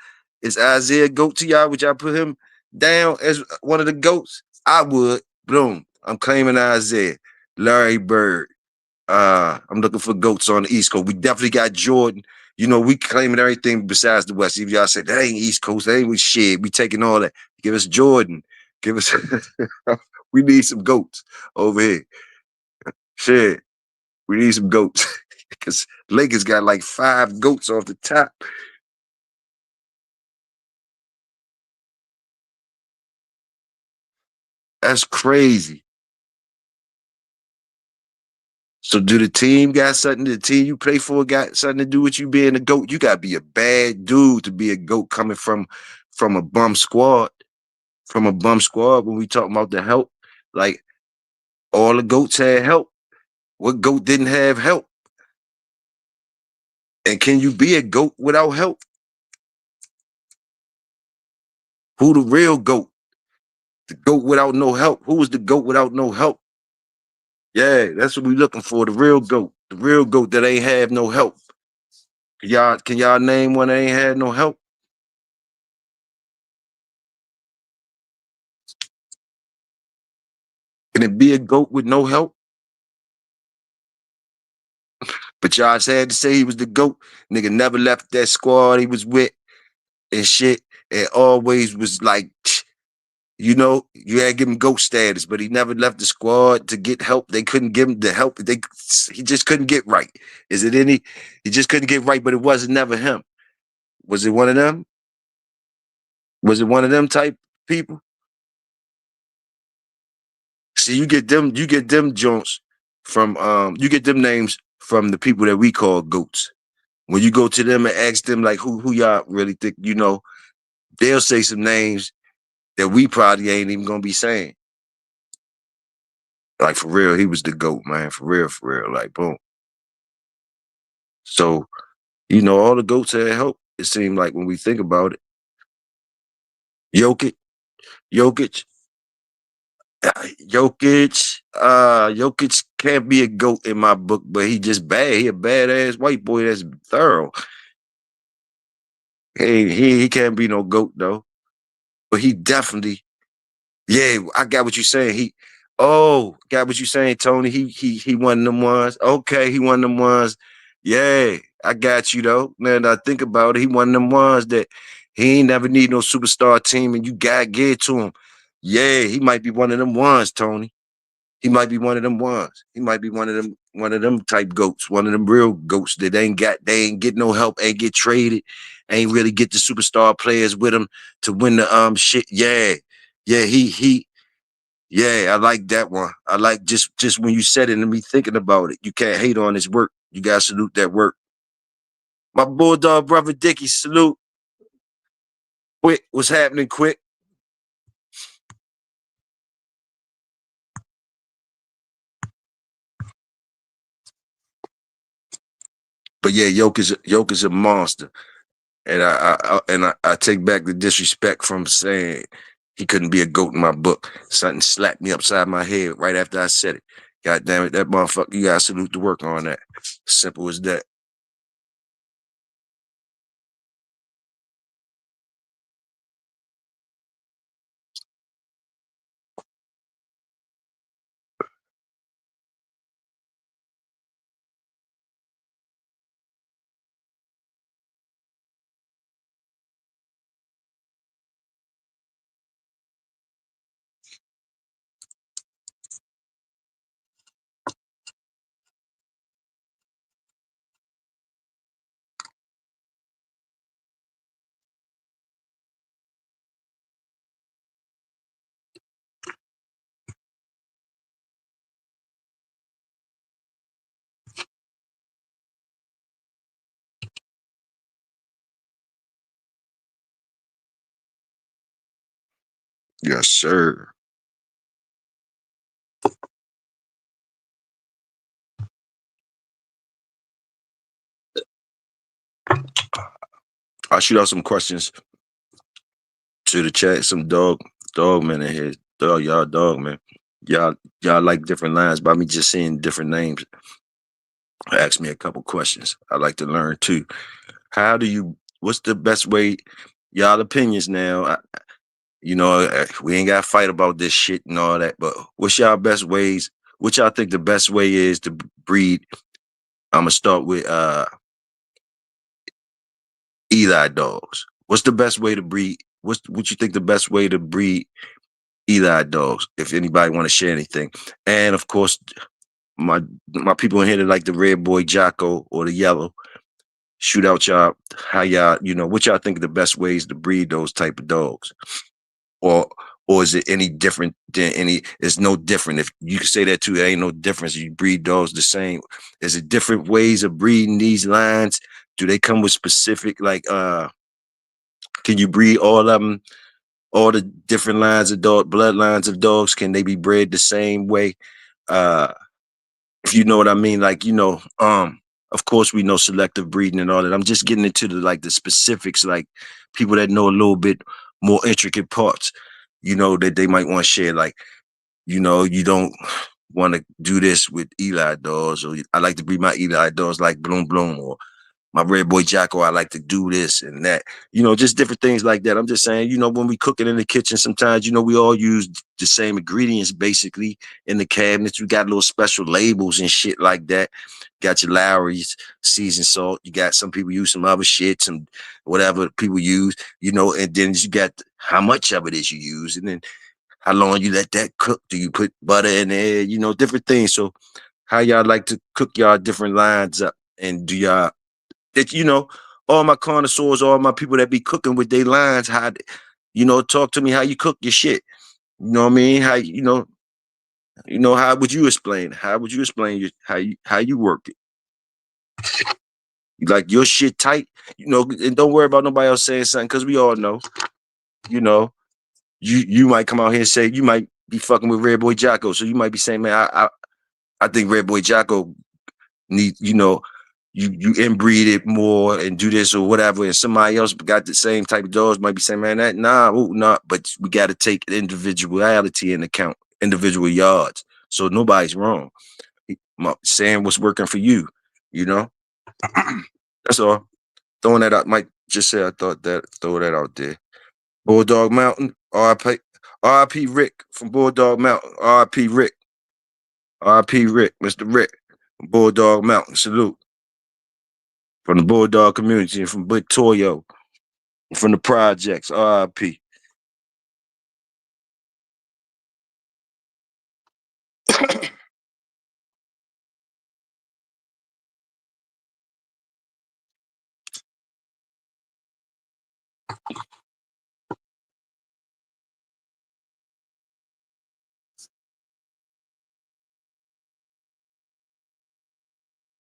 Is Isaiah goat to y'all? Would y'all put him down as one of the goats? I would. Boom. I'm claiming Isaiah. Larry Bird. I'm looking for goats on the East Coast. We definitely got Jordan. You know, we claiming everything besides the West. Even y'all said that ain't East Coast, that ain't with shit. We taking all that. Give us Jordan. Give us we need some goats over here. Shit. We need some goats. Because Lakers got like 5 goats off the top. That's crazy. So do the team got something? The team you play for got something to do with you being a goat? You gotta be a bad dude to be a goat coming from a bum squad. From a bum squad when we talk about the help. Like all the goats had help. What goat didn't have help? And can you be a goat without help? Who the real goat? The goat without no help. Who was the goat without no help? Yeah, that's what we looking for. The real goat. The real goat that ain't have no help. Can y'all name one that ain't had no help? Can it be a goat with no help? But y'all had to say he was the GOAT. Nigga never left that squad he was with and shit. And always was like, you know, you had to give him GOAT status, but he never left the squad to get help. They couldn't give him the help. He just couldn't get right. Is it any? He just couldn't get right, but it wasn't never him. Was it one of them? Was it one of them type people? See, you get them joints from you get them names from the people that we call goats. When you go to them and ask them like who y'all really think you know, they'll say some names that we probably ain't even gonna be saying. Like for real, he was the GOAT, man. For real. Like boom. So, you know, all the GOATs had help, it seemed like when we think about it. Jokic, Jokic, Jokic can't be a GOAT in my book, but he just bad. He a badass white boy that's thorough. He can't be no GOAT though. But he definitely, yeah, I got what you're saying. Got what you're saying, Tony. He one of them ones. Okay, he one of them ones. Yeah, I got you though. Man, I think about it. He one of them ones that he ain't never need no superstar team, and you gotta get to him. Yeah, he might be one of them ones, Tony. He might be one of them ones. He might be one of them type goats, one of them real goats that they ain't get no help, ain't get traded, ain't really get the superstar players with him to win the shit. Yeah. Yeah, yeah, I like that one. I like just when you said it and me thinking about it. You can't hate on his work. You gotta salute that work. My bulldog brother Dickie, salute. Quick, what's happening, quick? But yeah, Yoke is a monster. And I take back the disrespect from saying he couldn't be a GOAT in my book. Something slapped me upside my head right after I said it. God damn it, that motherfucker, you gotta salute the work on that. Simple as that. Yes, sir. I'll shoot out some questions to the chat. Some dog man in here. Y'all dog, man. Y'all y'all like different lines by me just saying different names. Ask me a couple questions. I like to learn too. How do you? What's the best way? Y'all opinions now. We ain't got to fight about this shit and all that. But what's y'all best ways? What y'all think the best way is to breed? I'm gonna start with Eli dogs. What's the best way to breed? What you think the best way to breed Eli dogs? If anybody want to share anything, and of course my my people in here that like the red boy Jocko or the yellow. Shoot out y'all how y'all what y'all think the best ways to breed those type of dogs, or is it any different than any? It's no different. If you can say that too, there ain't no difference. You breed dogs the same. Is it different ways of breeding these lines? Do they come with specific can you breed all of them, all the different lines of dog, bloodlines of dogs? Can they be bred the same way? uh if you know what I mean, of course we know selective breeding and all that. I'm just getting into the specifics, like people that know a little bit more intricate parts, that they might want to share. Like, you don't want to do this with Eli dogs, or I like to breed my Eli dogs like Bloom Bloom, or my red boy Jocko, I like to do this and that, just different things like that. I'm just saying, when we cooking in the kitchen, sometimes, we all use the same ingredients basically in the cabinets. We got little special labels and shit like that. Got your Lowry's seasoned salt. You got some people use some other shit, some whatever people use, and then you got how much of it is you use, and then how long you let that cook. Do you put butter in there? Different things. So how y'all like to cook y'all different lines up, and do y'all that all my connoisseurs, all my people that be cooking with their lines, talk to me how you cook your shit. You know what I mean? How would you explain? How would you explain how you work it? You like your shit tight, and don't worry about nobody else saying something, because we all know, you know, you might come out here and say you might be fucking with Red Boy Jocko, so you might be saying, man, I think Red Boy Jocko need, you inbreed it more and do this or whatever, and somebody else got the same type of dogs might be saying, man, that nah, but we got to take individuality in account, individual yards. So nobody's wrong. Saying what's working for you, you know. That's all. Throwing that out. Might just say I thought that. Throw that out there. Bulldog Mountain. R.I.P. R.I.P. Rick from Bulldog Mountain. R.I.P. Rick. R.I.P. Rick. Mr. Rick from Bulldog Mountain. Salute. From the Bulldog community and from Big Toyo, from the projects. RIP.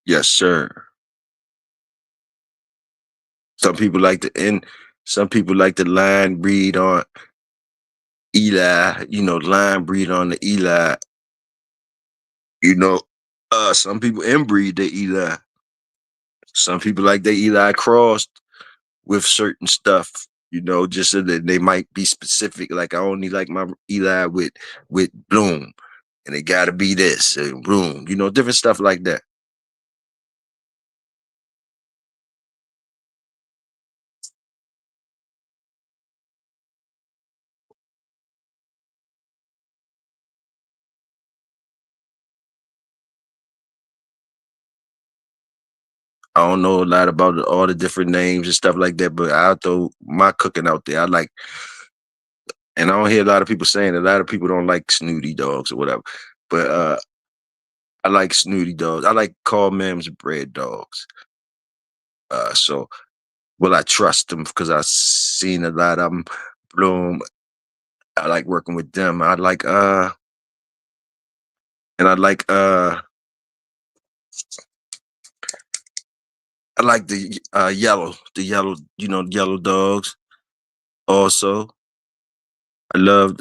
Yes, sir. Some people like to end. Some people like to line breed on Eli. Line breed on the Eli. You know, some people inbreed the Eli. Some people like the Eli crossed with certain stuff. Just so that they might be specific. Like I only like my Eli with Bloom, and it got to be this and Bloom. Different stuff like that. I don't know a lot about all the different names and stuff like that, but I'll throw my cooking out there. And I don't hear a lot of people saying, a lot of people don't like snooty dogs or whatever, but I like snooty dogs. I like Carl Mims bred dogs. So will I trust them because I've seen a lot of them bloom. I like working with them. And I like the yellow dogs also. I love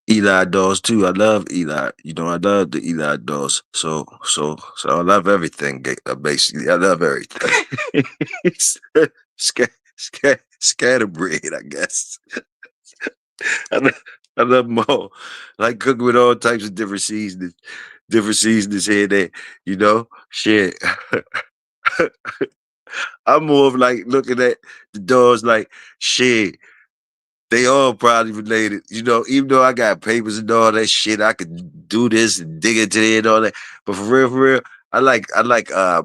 Eli dolls too. I love Eli. I love the Eli dolls. So I love everything. Basically, I love everything. Scatterbreed, I guess. I I love them all. Like cooking with all types of different seasonings here and there. You know, shit. I'm more of like looking at the dogs like shit. They all probably related, you know. Even though I got papers and all that shit, I could do this and dig into it and all that. But for real, I like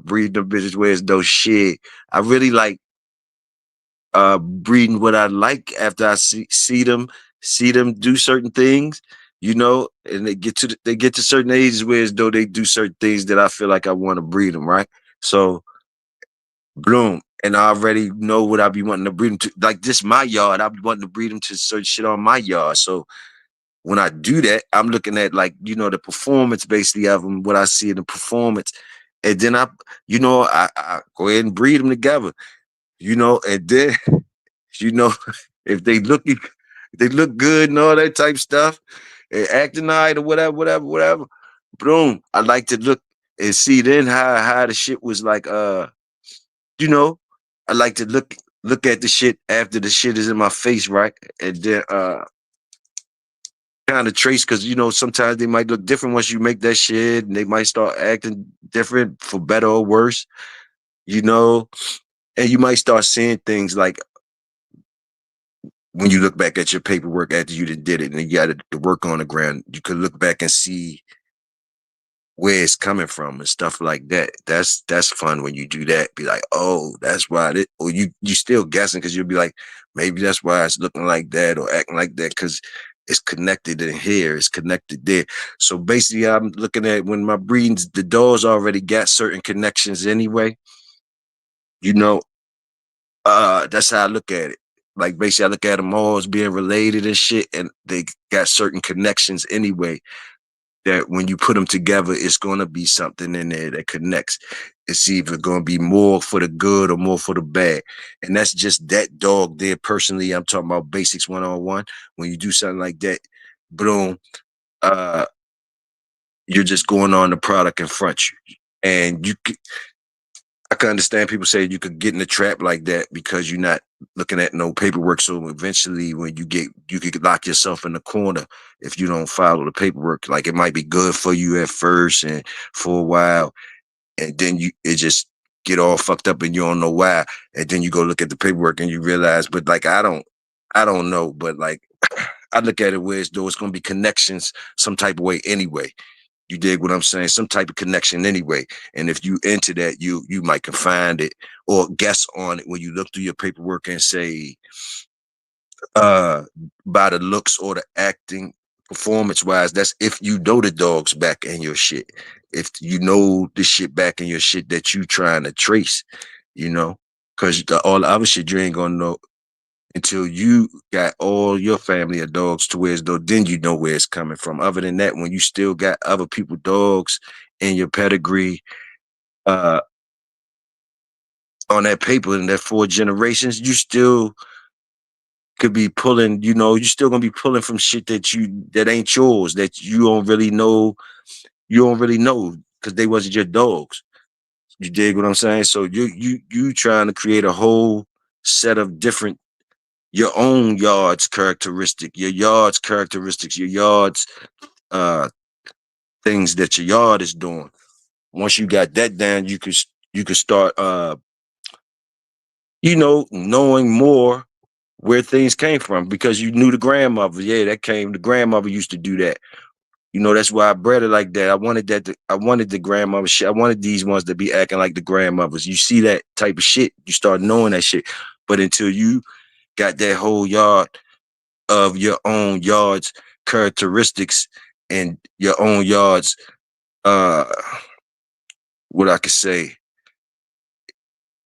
breeding them bitches where it's no shit. I really like breeding what I like after I see them do certain things, you know, and they get to certain ages where as though they do certain things that I feel like I want to breed them, right? So bloom. And I already know what I be wanting to breed them to. Like this, my yard, I be wanting to breed them to certain shit on my yard. So when I do that, I'm looking at like the performance basically of them, what I see in the performance, and then I go ahead and breed them together, and then you know if they look good and all that type stuff, and acting right or whatever. Boom, I like to look and see then how the shit was like. You know, I like to look at the shit after the shit is in my face, right? And then kind of trace because sometimes they might look different once you make that shit, and they might start acting different for better or worse, you know. And you might start seeing things like when you look back at your paperwork after you did it and you got the work on the ground, you could look back and see where it's coming from and stuff like that. That's fun when you do that. Be like, oh, that's why it. Or you still guessing because you'll be like, maybe that's why it's looking like that or acting like that because it's connected in here, it's connected there. So basically, I'm looking at when my breedings, the dogs already got certain connections anyway. You know, that's how I look at it. Like basically, I look at them all as being related and shit, and they got certain connections anyway that when you put them together, it's going to be something in there that connects. It's either going to be more for the good or more for the bad. And that's just that dog there. Personally, I'm talking about basics one-on-one. When you do something like that, boom, uh, you're just going on the product in front you. And I can understand people say you could get in a trap like that because you're not looking at no paperwork. So eventually, when you could lock yourself in the corner if you don't follow the paperwork. Like it might be good for you at first and for a while, and then it just get all fucked up and you don't know why. And then you go look at the paperwork and you realize, but like I don't know, but like I look at it where as though it's going to be connections some type of way anyway. You dig what I'm saying? Some type of connection anyway. And if you into that, you might can find it or guess on it when you look through your paperwork and say, uh, by the looks or the acting, performance wise, that's if you know the dog's back in your shit. If you know the shit back in your shit that you trying to trace, you know, because all the other shit you ain't gonna know until you got all your family of dogs to where as though then you know where it's coming from. Other than that, when you still got other people dogs in your pedigree, uh, on that paper in that 4 generations, you still could be pulling, you still gonna be pulling from shit that ain't yours, that you don't really know because they wasn't your dogs. You dig what I'm saying? So you trying to create a whole set of different your own yard's characteristics, your yard's uh things that your yard is doing. Once you got that down, you could start knowing more where things came from because you knew the grandmother. Yeah, the grandmother used to do that. That's why I bred it like that. I wanted the grandmother shit. I wanted these ones to be acting like the grandmothers. You see that type of shit, you start knowing that shit. But until you got that whole yard of your own yard's characteristics and your own yard's uh what I could say,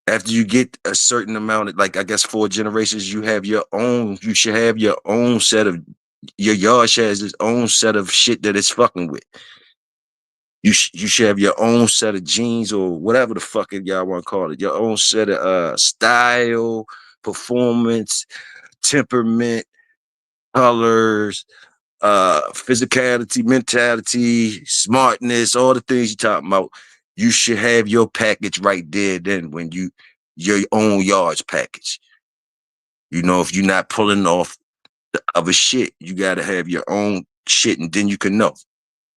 after you get a certain amount of, like, I guess 4 generations, you should have your own set of, your yard should have its own set of shit that it's fucking with. You should have your own set of genes or whatever the fuck y'all want to call it, your own set of style, performance, temperament, colors, physicality, mentality, smartness, all the things you're talking about. You should have your package right there then when your own yards package. If you're not pulling off the other shit. You gotta have your own shit, and then you can know.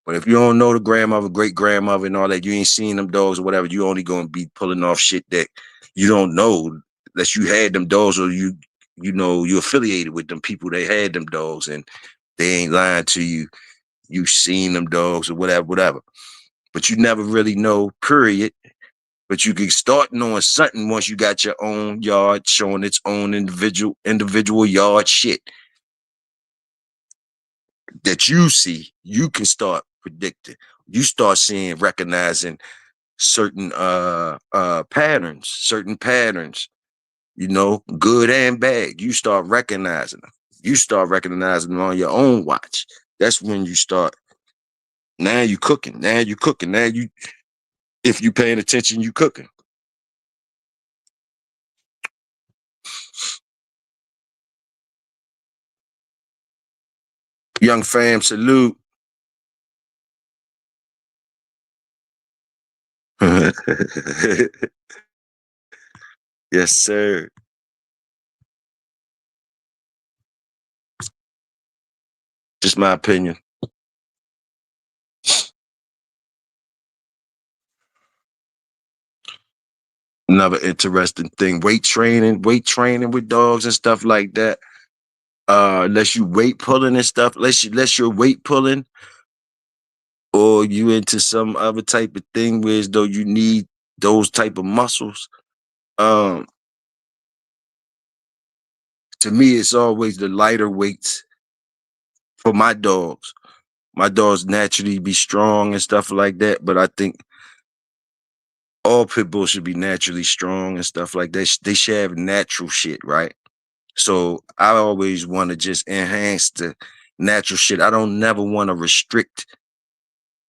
But if you don't know the grandmother, great grandmother, and all that, you ain't seen them dogs or whatever. You only gonna be pulling off shit that you don't know, unless you had them dogs or you know you affiliated with them people that had them dogs, and they ain't lying to you. You seen them dogs or whatever, whatever. But you never really know. Period. But you can start knowing something once you got your own yard showing its own individual yard shit that you see. You can start predicting. You start seeing, recognizing certain patterns, you know, good and bad. You start recognizing them. You start recognizing them on your own watch. That's when you start. Now you cooking. Now you cooking. Now you, if you paying attention, you cooking. Young fam, salute. Yes, sir. Just my opinion. Another interesting thing. Weight training with dogs and stuff like that. Unless you weight pulling and stuff, unless you're weight pulling or you into some other type of thing where as though you need those type of muscles. Um, to me, it's always the lighter weights for my dogs. My dogs naturally be strong and stuff like that, but I think all pit bulls should be naturally strong and stuff like that. They should have natural shit, right? So I always want to just enhance the natural shit. I don't never want to restrict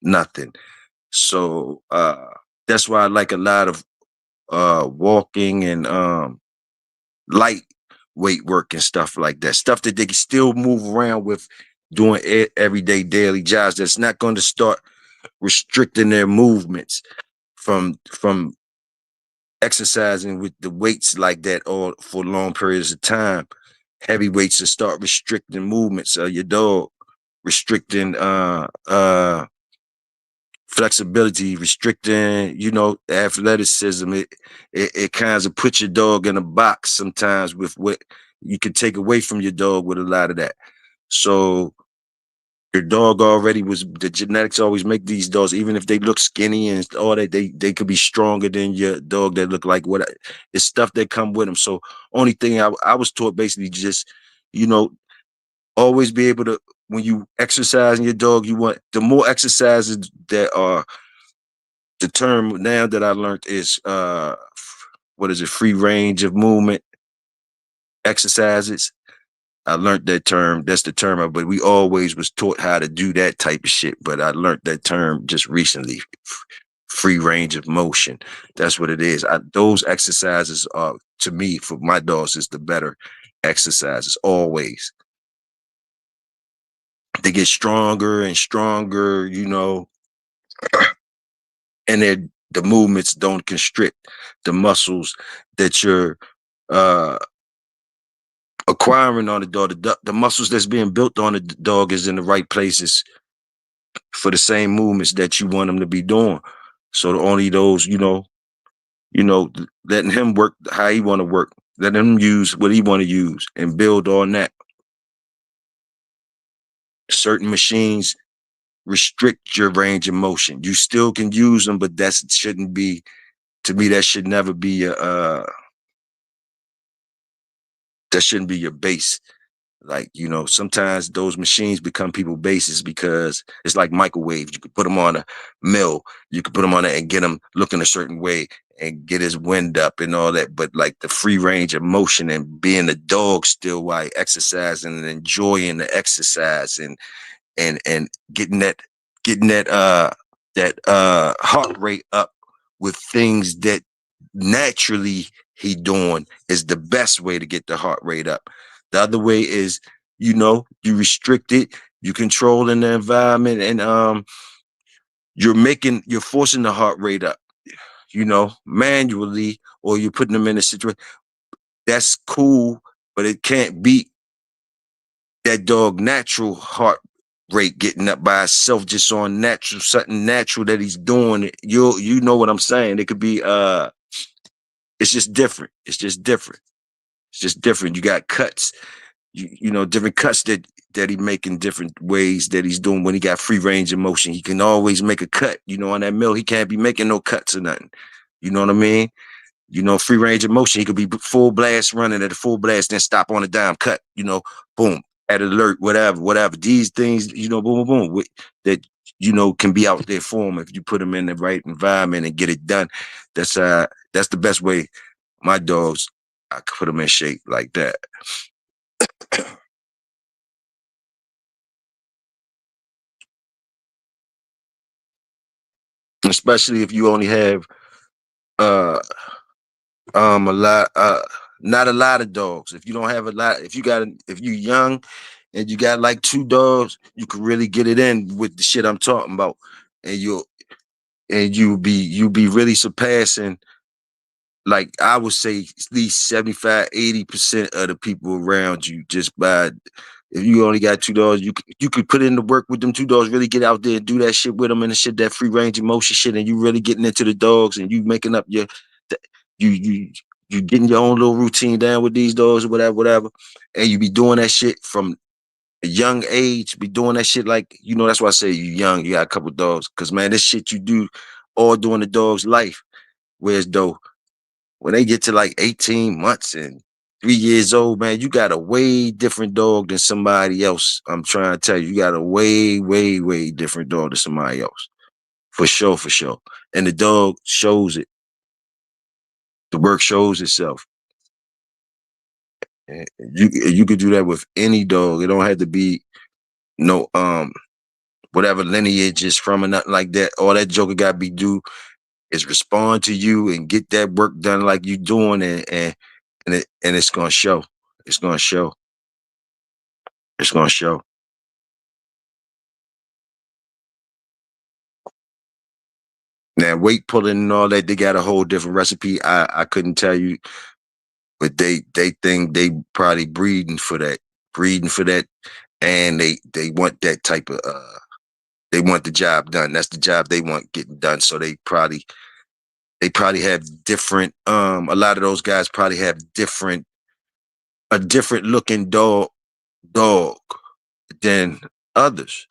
nothing. So that's why I like a lot of walking and light weight work and stuff like that. Stuff that they can still move around with doing everyday daily jobs that's not going to start restricting their movements from exercising with the weights like that or for long periods of time. Heavy weights to start restricting movements of your dog, restricting flexibility, restricting, you know, athleticism. It kind of puts your dog in a box sometimes with what you can take away from your dog with a lot of that. So your dog already was the genetics always make these dogs, even if they look skinny and all that, they could be stronger than your dog that look like what it's stuff that come with them. So only thing I was taught basically just, you know, always be able to when you exercising your dog, you want the more exercises that are the term now that I learned is what is it, free range of movement exercises. I learned that term. That's the term, but we always was taught how to do that type of shit. But I learned that term just recently. Free range of motion. That's what it is. Those exercises are, to me, for my dogs, is the better exercises always. They get stronger and stronger, you know, and the movements don't constrict the muscles that you're uh acquiring on the dog. The muscles that's being built on the dog is in the right places for the same movements that you want them to be doing. So only those, letting him work how he want to work, letting him use what he want to use and build on that. Certain machines restrict your range of motion. You still can use them, but that shouldn't be, to me, that should never be that shouldn't be your base. Like, sometimes those machines become people bases because it's like microwaves. You could put them on a mill, you could put them on it and get them looking a certain way and get his wind up and all that. But like the free range of motion and being a dog still while exercising and enjoying the exercise and getting that heart rate up with things that naturally he doing is the best way to get the heart rate up. The other way is, you restrict it, you controlling the environment, and you're forcing the heart rate up, manually, or you're putting them in a situation that's cool, but it can't beat that dog natural heart rate getting up by itself just on natural something natural that he's doing. You know what I'm saying? It could be it's just different. It's just different. It's just different. You got cuts, you know, different cuts that he making different ways that he's doing when he got free range of motion. He can always make a cut, you know, on that mill. He can't be making no cuts or nothing. You know what I mean? You know, free range of motion. He could be full blast running at a full blast, then stop on a dime cut, you know, boom, at alert, whatever, whatever. These things, you know, boom, boom, boom, that, you know, can be out there for him if you put him in the right environment and get it done. That's the best way. My dogs, I could put them in shape like that. Especially if you only have uh a lot not a lot of dogs. If you don't have a lot, if you young and you got like two dogs, you can really get it in with the shit I'm talking about. And you'll be really surpassing, like I would say, at least 75, 80% of the people around you just by, if you only got two dogs, you could put in the work with them two dogs, really get out there and do that shit with them and the shit, that free range emotion shit, and you really getting into the dogs and you making up you you getting your own little routine down with these dogs or whatever, whatever. And you be doing that shit from a young age, be doing that shit like, you know, that's why I say you young, you got a couple dogs. Cause man, this shit you do all during the dog's life. Whereas though when they get to like 18 months and 3 years old, man, you got a way different dog than somebody else. I'm trying to tell you, you got a way, way, way different dog than somebody else. For sure, for sure. And the dog shows it. The work shows itself. And you could do that with any dog. It don't have to be no whatever lineage is from or nothing like that. All that joker got to be do is respond to you and get that work done like you doing, and it's gonna show. It's gonna show. It's gonna show. Now weight pulling and all that, they got a whole different recipe. I couldn't tell you, but they think they probably breeding for that, and they want that type of they want the job done. That's the job they want getting done. So they probably have different. A lot of those guys probably have a different looking dog than others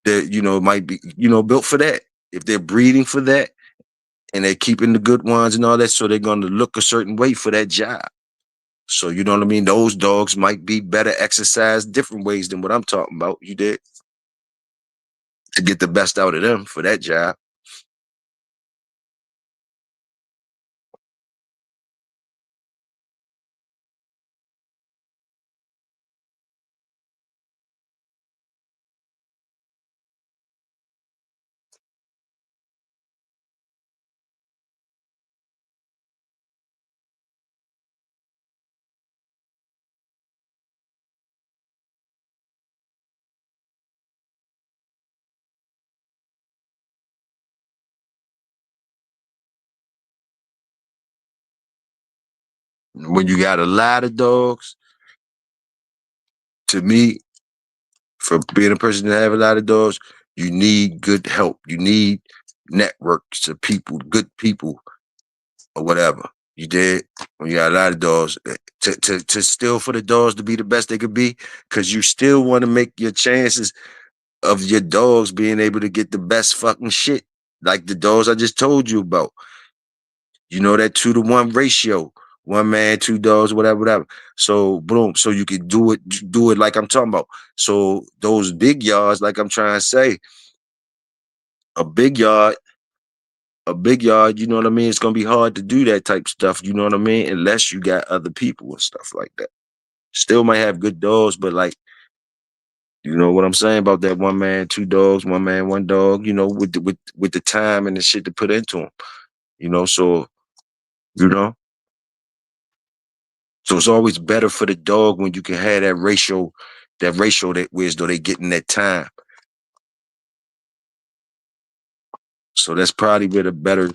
that, you know, might be, you know, built for that. If they're breeding for that and they're keeping the good ones and all that, so they're going to look a certain way for that job. So you know what I mean? Those dogs might be better exercised different ways than what I'm talking about. You did, to get the best out of them for that job. When you got a lot of dogs, to me, for being a person that have a lot of dogs, you need good help. You need networks of people, good people, or whatever. You did when you got a lot of dogs, to still for the dogs to be the best they could be, because you still want to make your chances of your dogs being able to get the best fucking shit, like the dogs I just told you about. You know, that 2-to-1 ratio, one man, two dogs, whatever, whatever. So boom, so you could do it like I'm talking about. So those big yards, like I'm trying to say, a big yard, you know what I mean? It's gonna be hard to do that type of stuff, you know what I mean? Unless you got other people and stuff like that. Still might have good dogs, but like, you know what I'm saying about that one man, two dogs, one man, one dog, you know, with the time and the shit to put into them, you know, so, you know. So it's always better for the dog when you can have that ratio that whereas though they getting that time. So that's probably where the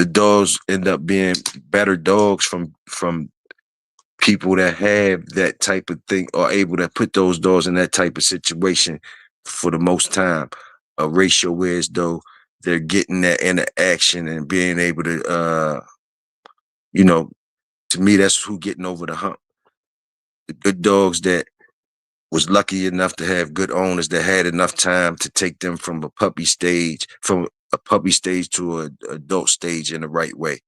dogs end up being better dogs from people that have that type of thing are able to put those dogs in that type of situation for the most time. A ratio where as though they're getting that interaction and being able to, you know, to me, that's who getting over the hump. The good dogs that was lucky enough to have good owners that had enough time to take them from a puppy stage to a adult stage in the right way.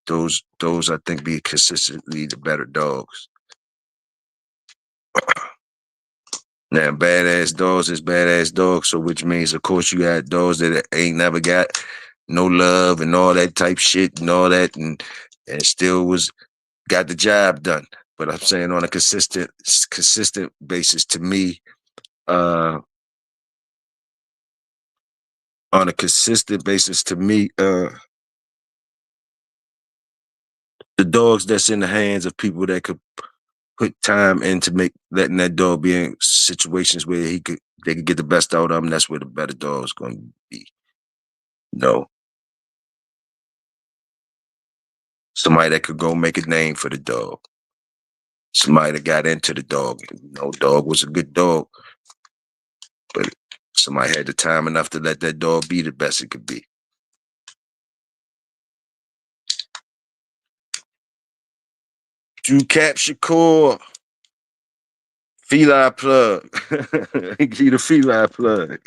Those I think be consistently the better dogs. Now, badass dogs is badass dogs, so which means, of course, you got dogs that ain't never got no love and all that type shit and all that, and still was got the job done. But I'm saying on a consistent basis, to me, uh, on a consistent basis, to me, the dogs that's in the hands of people that could put time into letting that dog be in situations where they could get the best out of him. That's where the better dog's going to be. No, somebody that could go make a name for the dog. Somebody that got into the dog. Dog was a good dog, but somebody had the time enough to let that dog be the best it could be. Drew Cap Shakur, feline plug. Give you the feline plug.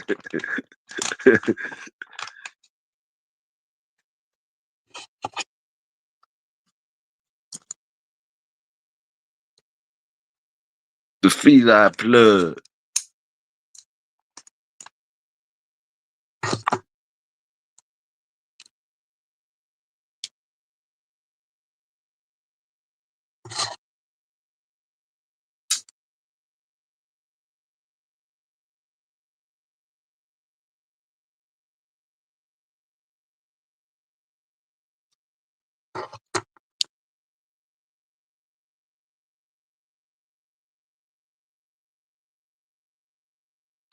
The feline plug.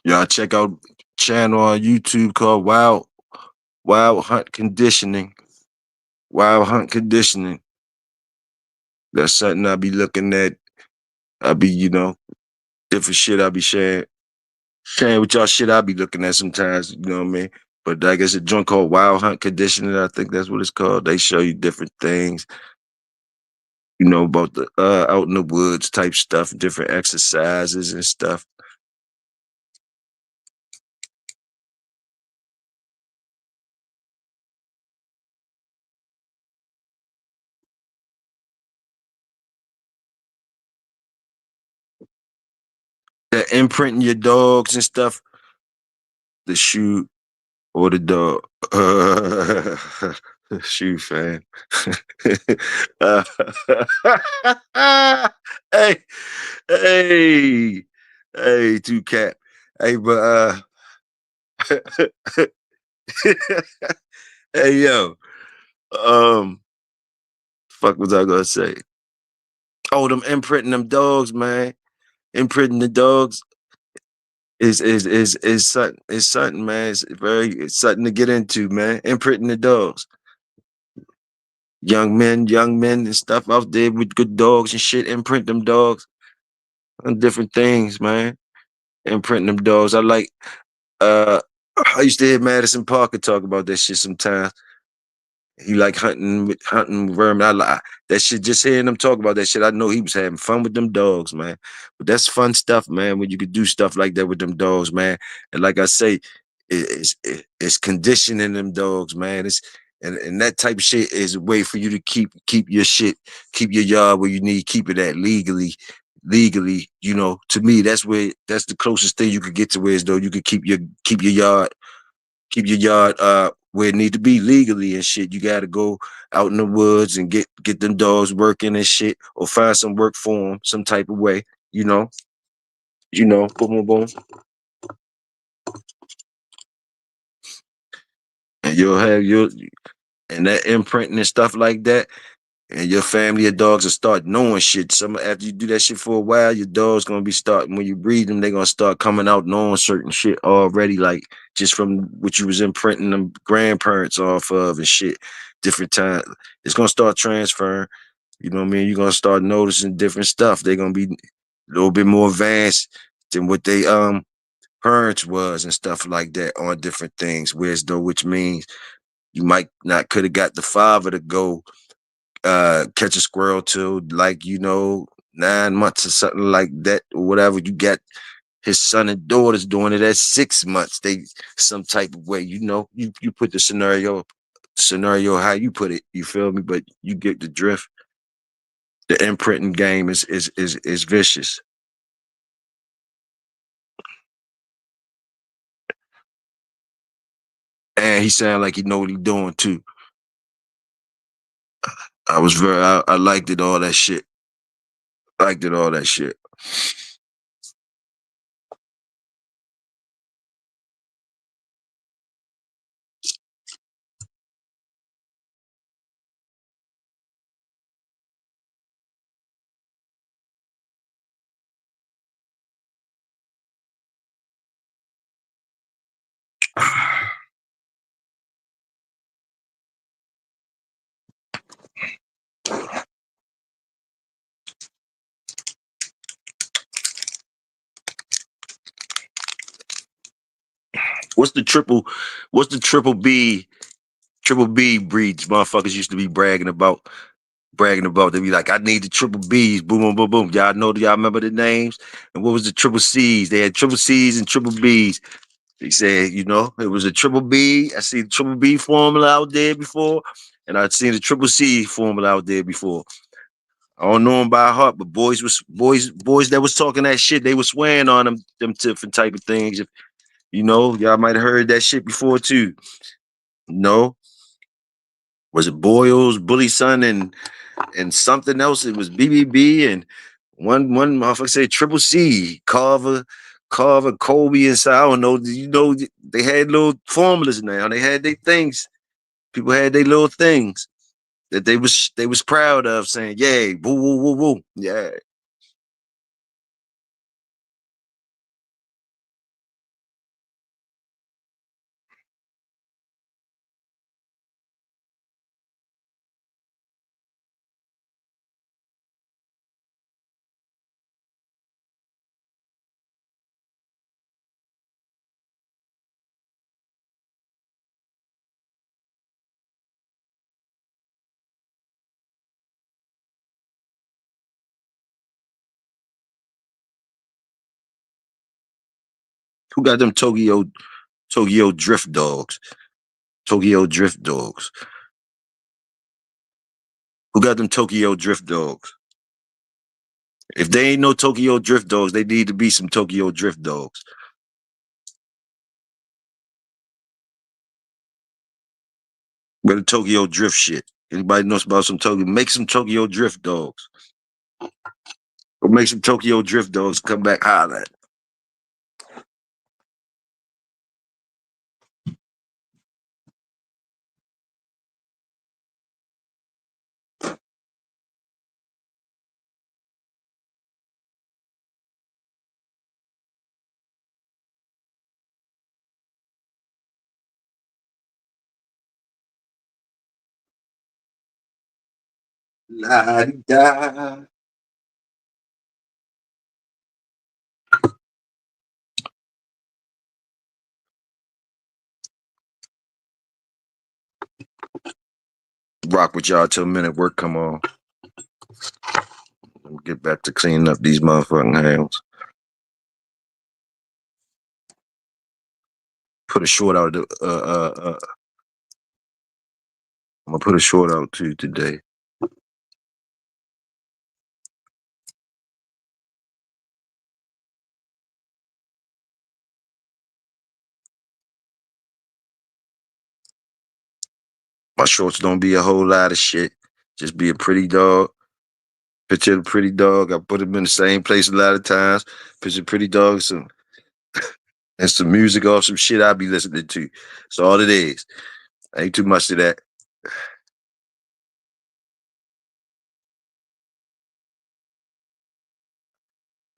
Y'all check out channel on YouTube called Wild Hunt Conditioning. Wild Hunt Conditioning. That's something I be looking at. I be, different shit I be sharing with y'all shit I be looking at sometimes, you know what I mean? But I guess a joint called Wild Hunt Conditioning, I think that's what it's called. They show you different things, about the out in the woods type stuff, different exercises and stuff. That imprinting your dogs and stuff, the shoe or the dog. Shoe fan. Uh, hey, hey, hey, two cat. Hey, but hey yo, um, fuck was I gonna say? Oh, them imprinting them dogs, man. Imprinting the dogs is something, man. It's something to get into, man. Imprinting the dogs. Young men and stuff out there with good dogs and shit. Imprint them dogs on different things, man. Imprint them dogs. Uh I used to hear Madison Parker talk about that shit sometimes. He like hunting vermin. I like that shit. Just hearing him talk about that shit, I know he was having fun with them dogs, man. But that's fun stuff, man. When you could do stuff like that with them dogs, man. And like I say, it's conditioning them dogs, man. And that type of shit is a way for you to keep your shit, keep your yard where you need, keep it at legally. To me, that's the closest thing you could get to where as though you could keep your yard where it need to be legally and shit. You gotta go out in the woods and get them dogs working and shit, or find some work for them some type of way. Boom, boom, boom, and you'll have your and that imprinting and stuff like that. And your family of dogs will start knowing shit. After you do that shit for a while, your dog's gonna be starting when you breed them, they're gonna start coming out knowing certain shit already, like just from what you was imprinting them grandparents off of and shit. Different time. It's gonna start transferring. You know what I mean? You're gonna start noticing different stuff. They're gonna be a little bit more advanced than what they parents was and stuff like that on different things. Whereas though, which means you might not could have got the father to go catch a squirrel till like 9 months or something like that or whatever. You got his son and daughters doing it at 6 months. They some type of way. You put the scenario how you put it. You feel me? But you get the drift. The imprinting game is vicious. And he sound like he know what he doing too. I liked it all that shit. Liked it all that shit. What's the triple? What's the triple B? Triple B breeds motherfuckers used to be bragging about. Bragging about. They be like, I need the triple B's. Boom, boom, boom, boom. Y'all remember the names? And what was the triple C's? They had triple C's and triple B's. They said, it was a triple B. I see the triple B formula out there before, and I'd seen the triple C formula out there before. I don't know them by heart, but boys that was talking that shit, they was swearing on them different type of things. If y'all might have heard that shit before too. No, was it Boyles, Bully Son, and something else? It was BBB and one motherfucker said triple C, Carver, Kobe, and so I don't know. They had little formulas now. They had their things. People had their little things that they was proud of, saying, "Yay, woo, woo, woo, woo, yeah." Who got them Tokyo drift dogs? Tokyo drift dogs. Who got them Tokyo drift dogs? If they ain't no Tokyo drift dogs, they need to be some Tokyo drift dogs. Where the Tokyo drift shit? Anybody knows about some Tokyo? Make some Tokyo drift dogs. Or make some Tokyo drift dogs come back holler. La da. Rock with y'all till minute work come on. Let me get back to cleaning up these motherfucking hands. Put a short out. I'm gonna put a short out too today. My shorts don't be a whole lot of shit. Just be a pretty dog. Picture a pretty dog. I put them in the same place a lot of times. Picture a pretty dog, and some music off some shit I be listening to. That's all it is. Ain't too much to that.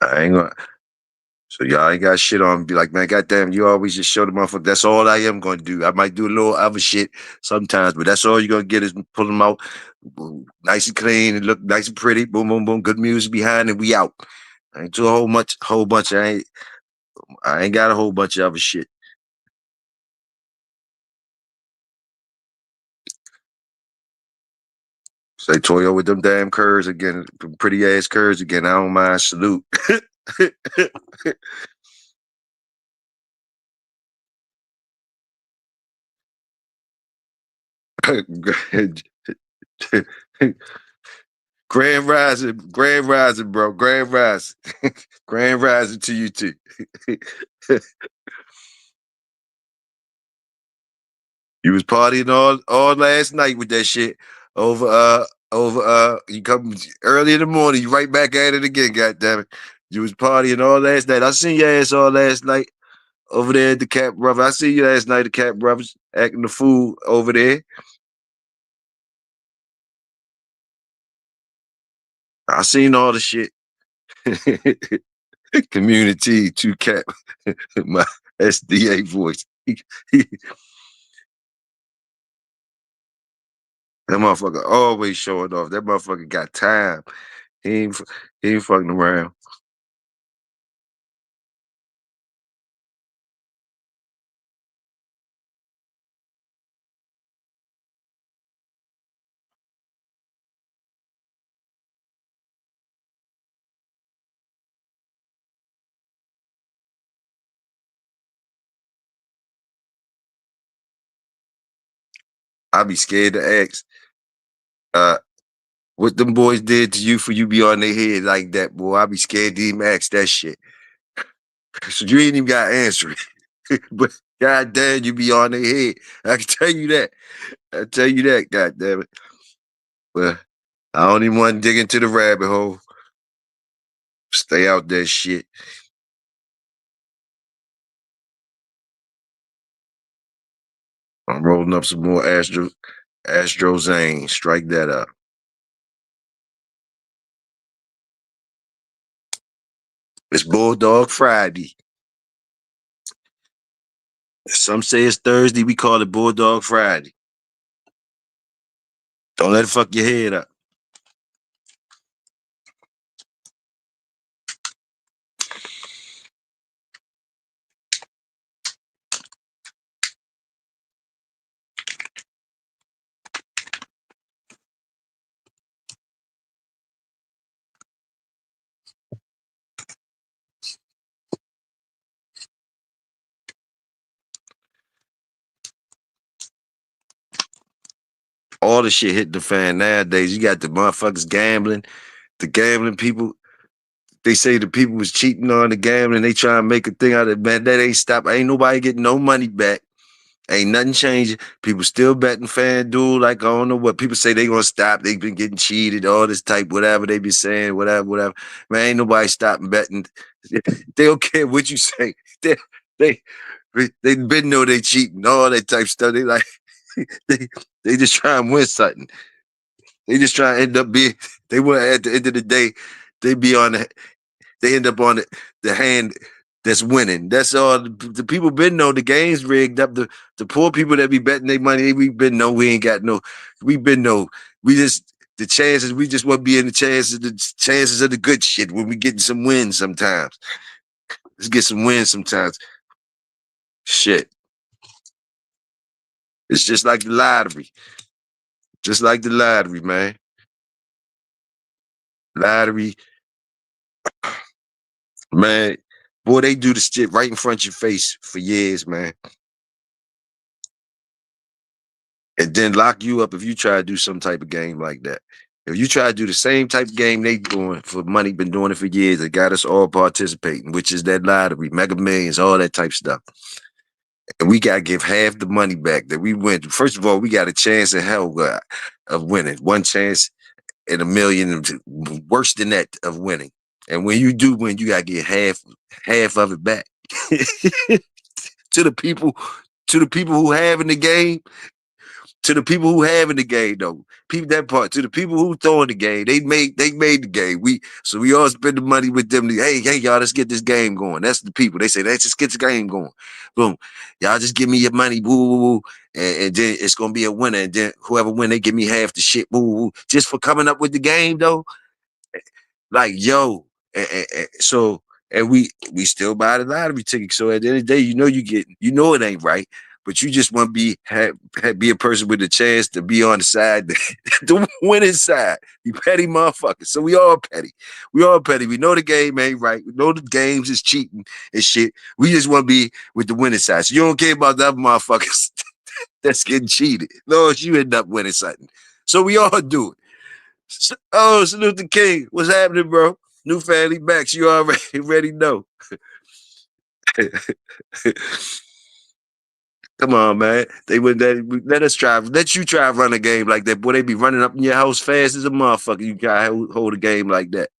I ain't gonna. So y'all ain't got shit on me. Be like, man, goddamn, you always just show the motherfucker. That's all I am gonna do. I might do a little other shit sometimes, but that's all you're gonna get is pull them out nice and clean and look nice and pretty. Boom, boom, boom. Good music behind and we out. I ain't do a whole bunch. I ain't got a whole bunch of other shit. Say Toyo with them damn curves again, pretty ass curves again. I don't mind. Salute. Grand rising, bro. Grand rising, grand rising to you too. You was partying all last night with that shit over you come early in the morning, you right back at it again, goddamn it. You was partying all last night. I seen your ass all last night over there at the Cat Brother. I see you last night at Cat Brothers acting the fool over there. I seen all the shit. Community two cat my SDA voice. That motherfucker always showing off. That motherfucker got time. He ain't fucking around. I be scared to ask uh what them boys did to you for you be on their head like that, boy. I be scared to even ask that shit. So you ain't even got to answer it. But god damn, you be on their head. I can tell you that. I tell you that, god damn it. But I don't even want to dig into the rabbit hole. Stay out that shit. I'm rolling up some more Astro Zane. Strike that up. It's Bulldog Friday. Some say it's Thursday. We call it Bulldog Friday. Don't let it fuck your head up. All the shit hit the fan nowadays. You got the motherfuckers gambling. The gambling people, they say the people was cheating on the gambling. They try and make a thing out of it. Man, that ain't stop. Ain't nobody getting no money back. Ain't nothing changing. People still betting FanDuel. Like, I don't know what people say they gonna stop. They been getting cheated, all this type, whatever they be saying, whatever. Man, ain't nobody stopping betting. They don't care what you say. They they they been know they cheating, all that type stuff. They like they they just try and win something. They just try to end up being. They want at the end of the day, they be on the. They end up on the hand that's winning. That's all. The people been know the game's rigged up. The poor people that be betting their money, we been know we ain't got no. We been know we just the chances. We just want to be in the chances of the good shit when we getting some wins sometimes. Let's get some wins sometimes. Shit, it's just like the lottery. Just like the lottery, man. Lottery, man. Boy, they do the shit right in front of your face for years, man. And then lock you up if you try to do some type of game like that. If you try to do the same type of game they doing for money, been doing it for years, they got us all participating, which is that lottery, Mega Millions, all that type of stuff. And we got to give half the money back that we win. First of all, we got a chance in hell of winning. One chance in a million, worse than that of winning. And when you do win, you got to get half of it back to the people, who have in the game. To the people who having the game though, people that part. To the people who throwing the game, they made the game. We all spend the money with them. Hey y'all, let's get this game going. That's the people. They say let's just get the game going. Boom, y'all just give me your money. Woo woo woo, and then it's gonna be a winner. And then whoever win, they give me half the shit. Woo woo woo. Just for coming up with the game though. Like yo, so and we still buy the lottery ticket. So at the end of the day, you know it ain't right, but you just want to be a person with a chance to be on the side, the winning side. You petty motherfuckers. So we all petty. We all petty. We know the game ain't right. We know the games is cheating and shit. We just want to be with the winning side. So you don't care about the other motherfuckers that's getting cheated. No, you end up winning something. So we all do it. Oh, salute the king. What's happening, bro? New family backs. You already know. Come on, man. They would let us try. Let you try to run a game like that. Boy, they be running up in your house fast as a motherfucker. You gotta hold a game like that.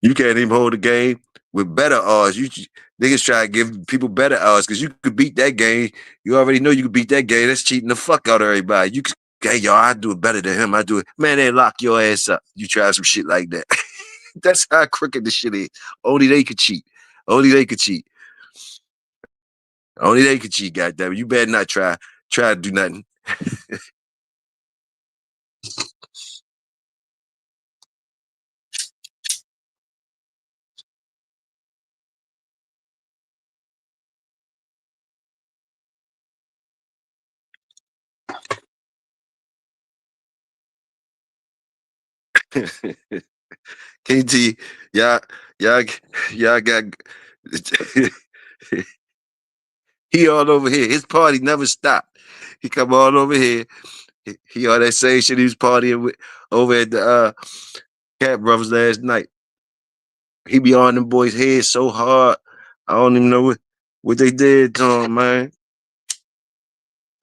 You can't even hold a game with better odds. You niggas try to give people better odds because you could beat that game. You already know you could beat that game. That's cheating the fuck out of everybody. You could, hey, y'all, I do it better than him. I do it. Man, they lock your ass up. You try some shit like that. That's how crooked the shit is. Only they could cheat. Only they could cheat. Only they could cheat, goddamn it. You better not try to do nothing. KT, y'all, y'all, y'all got he all over here. His party never stopped. He come all over here. He all that same shit he was partying with over at the Cat Brothers last night. He be on them boys' heads so hard. I don't even know what they did to him, man.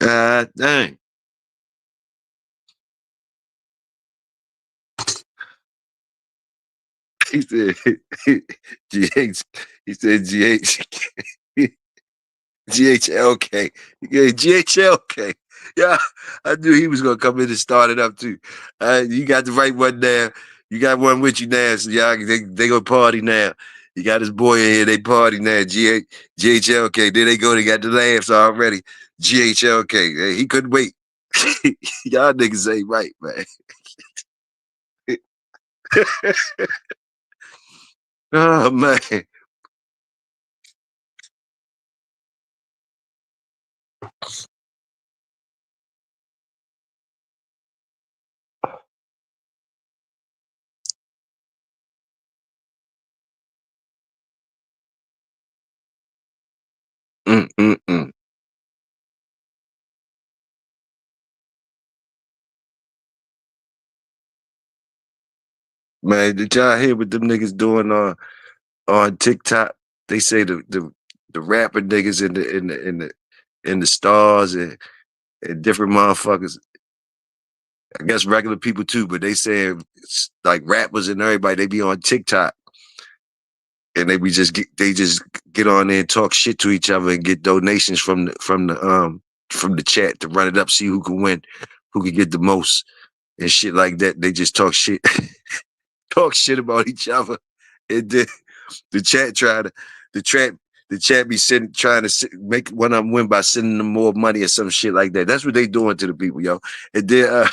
God dang. He said GH. He said GH. GHLK. Yeah, GHLK. Yeah, I knew he was gonna come in and start it up too. You got the right one there. You got one with you now, so y'all they go party now. You got his boy in here, they party now. GHLK. There they go, they got the laughs already. GHLK. Hey, he couldn't wait. Y'all niggas ain't right, man. Oh man. Mm. Man, did y'all hear what them niggas doing on TikTok? They say the rapper niggas in the stars and different motherfuckers. I guess regular people too, but they say like rappers and everybody they be on TikTok and they just get on there and talk shit to each other and get donations from the chat to run it up, see who can win, who can get the most and shit like that. They just talk shit, talk shit about each other, and then the chat try to the chat the chat be trying to make one of them win by sending them more money or some shit like that. That's what they doing to the people, yo. And then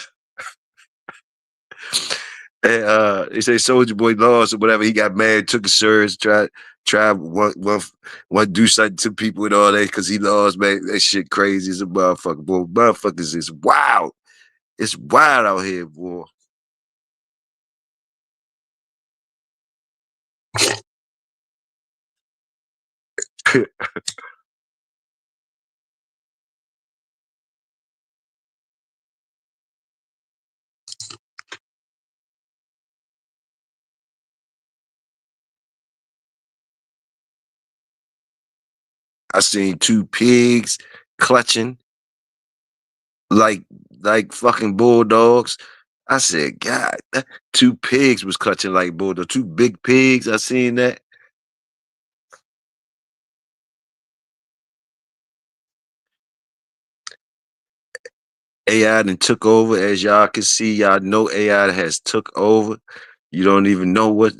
they say Soldier Boy lost or whatever. He got mad, took a serious, try one do something to people and all that because he lost, man. That shit crazy as a motherfucker, boy. Motherfuckers is wild. It's wild out here, boy. I seen two pigs clutching like like fucking bulldogs. I said, God, two pigs was clutching like bulldogs. Two big pigs. I seen that. AI then took over. As y'all can see, y'all know AI has took over. You don't even know what.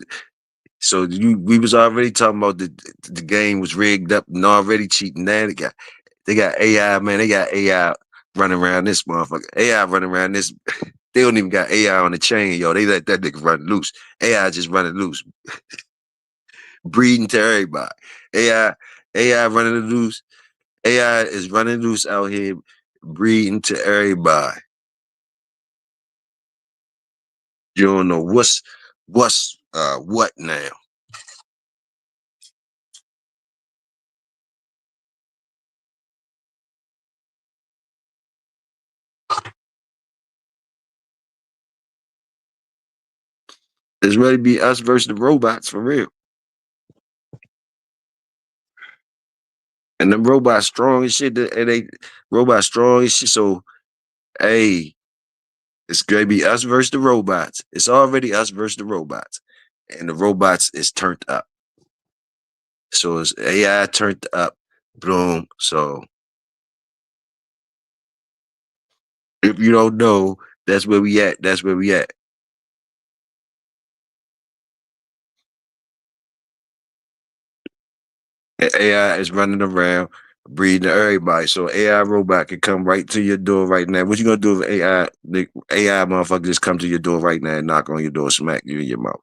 So we was already talking about the game was rigged up and already cheating. Now they got AI, man. They got AI running around this motherfucker. AI running around this. They don't even got AI on the chain, yo. They let that nigga run loose. AI just running loose, breeding to everybody. AI, AI running loose. AI is running loose out here, breeding to everybody. You don't know what's what now. It's ready to be us versus the robots for real. And them robots strong as shit. And they robots strong as shit. So hey, it's gonna be us versus the robots. It's already us versus the robots. And the robots is turned up. So it's AI turned up. Boom. So if you don't know, that's where we at. That's where we at. And AI is running around breeding everybody. So AI robot can come right to your door right now. What you gonna do if AI the AI motherfucker just come to your door right now and knock on your door, smack you in your mouth?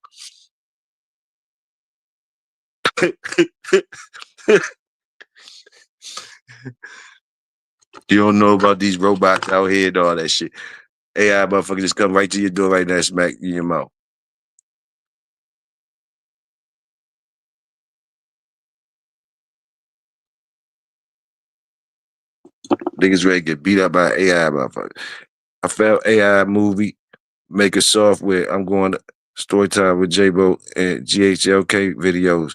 You don't know about these robots out here and all that shit. AI motherfucker just come right to your door right now and smack you in your mouth. Niggas ready to get beat up by AI motherfucker. I found AI movie making software. I'm going to story time with J-Bo and GHLK videos.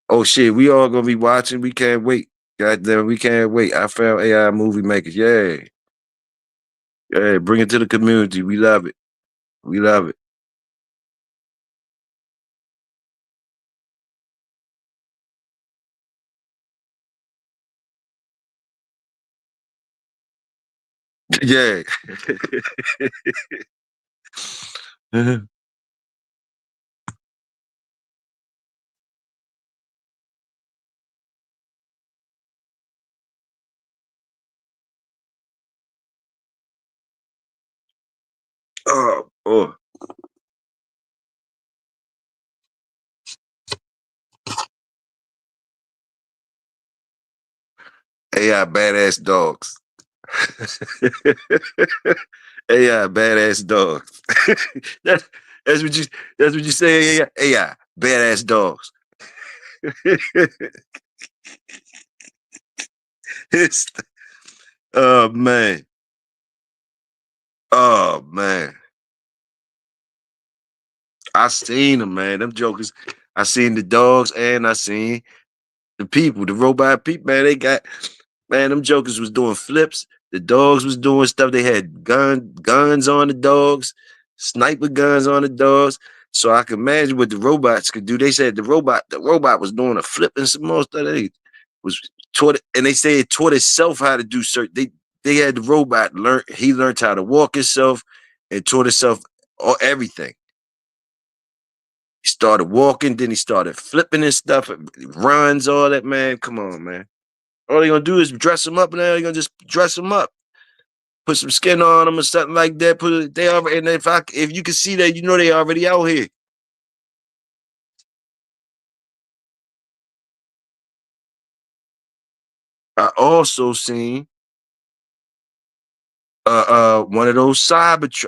Oh shit, we all gonna be watching. We can't wait. Goddamn, we can't wait. I found AI movie makers. Yeah. Yeah, bring it to the community. We love it. We love it. Yeah. oh. AI badass dogs. AI badass dogs. that, that's what you that's what you say. AI badass dogs. It's, oh man. Oh man. I seen them, man. Them jokers. I seen the dogs and I seen the people, the robot people, man. They got man, them jokers was doing flips. The dogs was doing stuff. They had guns on the dogs, sniper guns on the dogs. So I can imagine what the robots could do. They said the robot was doing a flip and some more stuff. They was taught it, and they say it taught itself how to do certain. They had the robot learn. He learned how to walk himself and taught itself all everything. He started walking, then he started flipping and stuff, runs, all that, man. Come on, man. All they gonna do is dress him up now. You're gonna just dress him up, put some skin on them or something like that. Put it, they already, and if you can see that, you know they already out here. I also seen one of those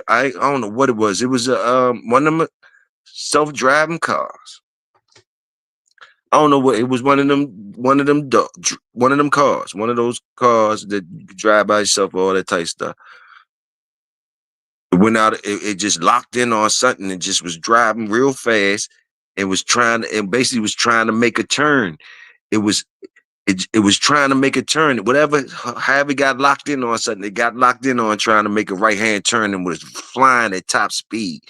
I don't know what it was. It was one of them self-driving cars. I don't know what it was. One of them cars. One of those cars that you could drive by yourself, all that type stuff. It went out. It just locked in on something and just was driving real fast and was trying to, and basically was trying to make a turn. It was it was trying to make a turn. Whatever, however, it got locked in on something. It got locked in on trying to make a right hand turn and was flying at top speed.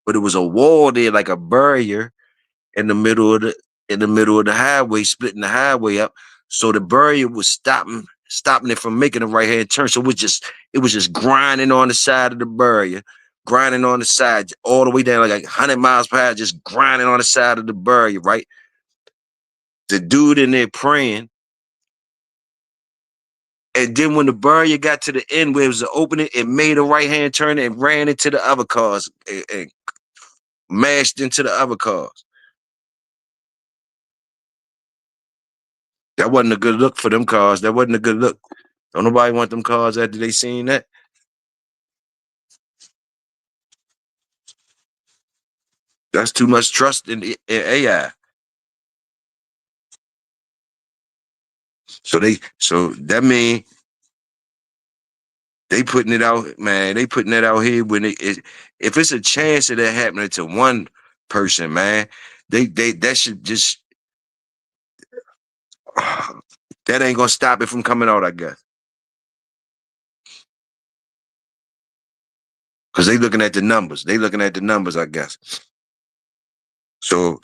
But it was a wall there, like a barrier in the middle of the highway, splitting the highway up. So the barrier was stopping it from making a right hand turn. So it was just grinding on the side of the barrier, grinding on the side all the way down like 100 miles per hour, just grinding on the side of the barrier, right? The dude in there praying. And then when the barrier got to the end where it was the opening, it made a right hand turn and ran into the other cars and mashed into the other cars. That wasn't a good look for them cars. That wasn't a good look. Don't nobody want them cars after they seen that. That's too much trust in AI. So that mean they putting it out, man. They putting that out here when if it's a chance of that happening to one person, man, they that should just that ain't gonna stop it from coming out, I guess. Because they looking at the numbers. They looking at the numbers, I guess. So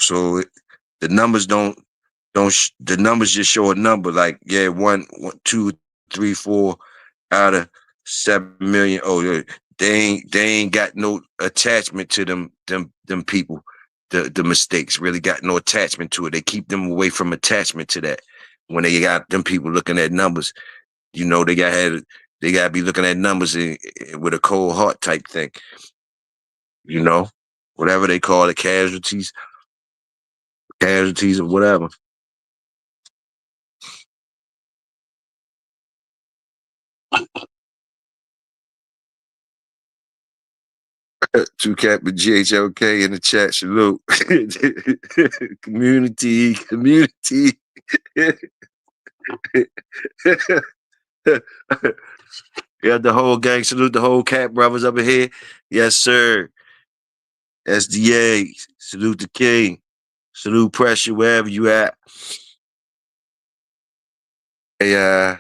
the numbers the numbers just show a number like yeah one, 2, 3, 4 out of 7 million. Oh yeah, they ain't got no attachment to them people. The mistakes really got no attachment to it. They keep them away from attachment to that. When they got them people looking at numbers, you know they gotta be looking at numbers with a cold heart type thing. You know, whatever they call it, casualties or whatever. Two Cap and GHLK in the chat. Salute. Community. Yeah, the whole gang. Salute the whole Cap brothers up in here. Yes, sir. SDA. Salute the King. Salute Pressure wherever you at. AI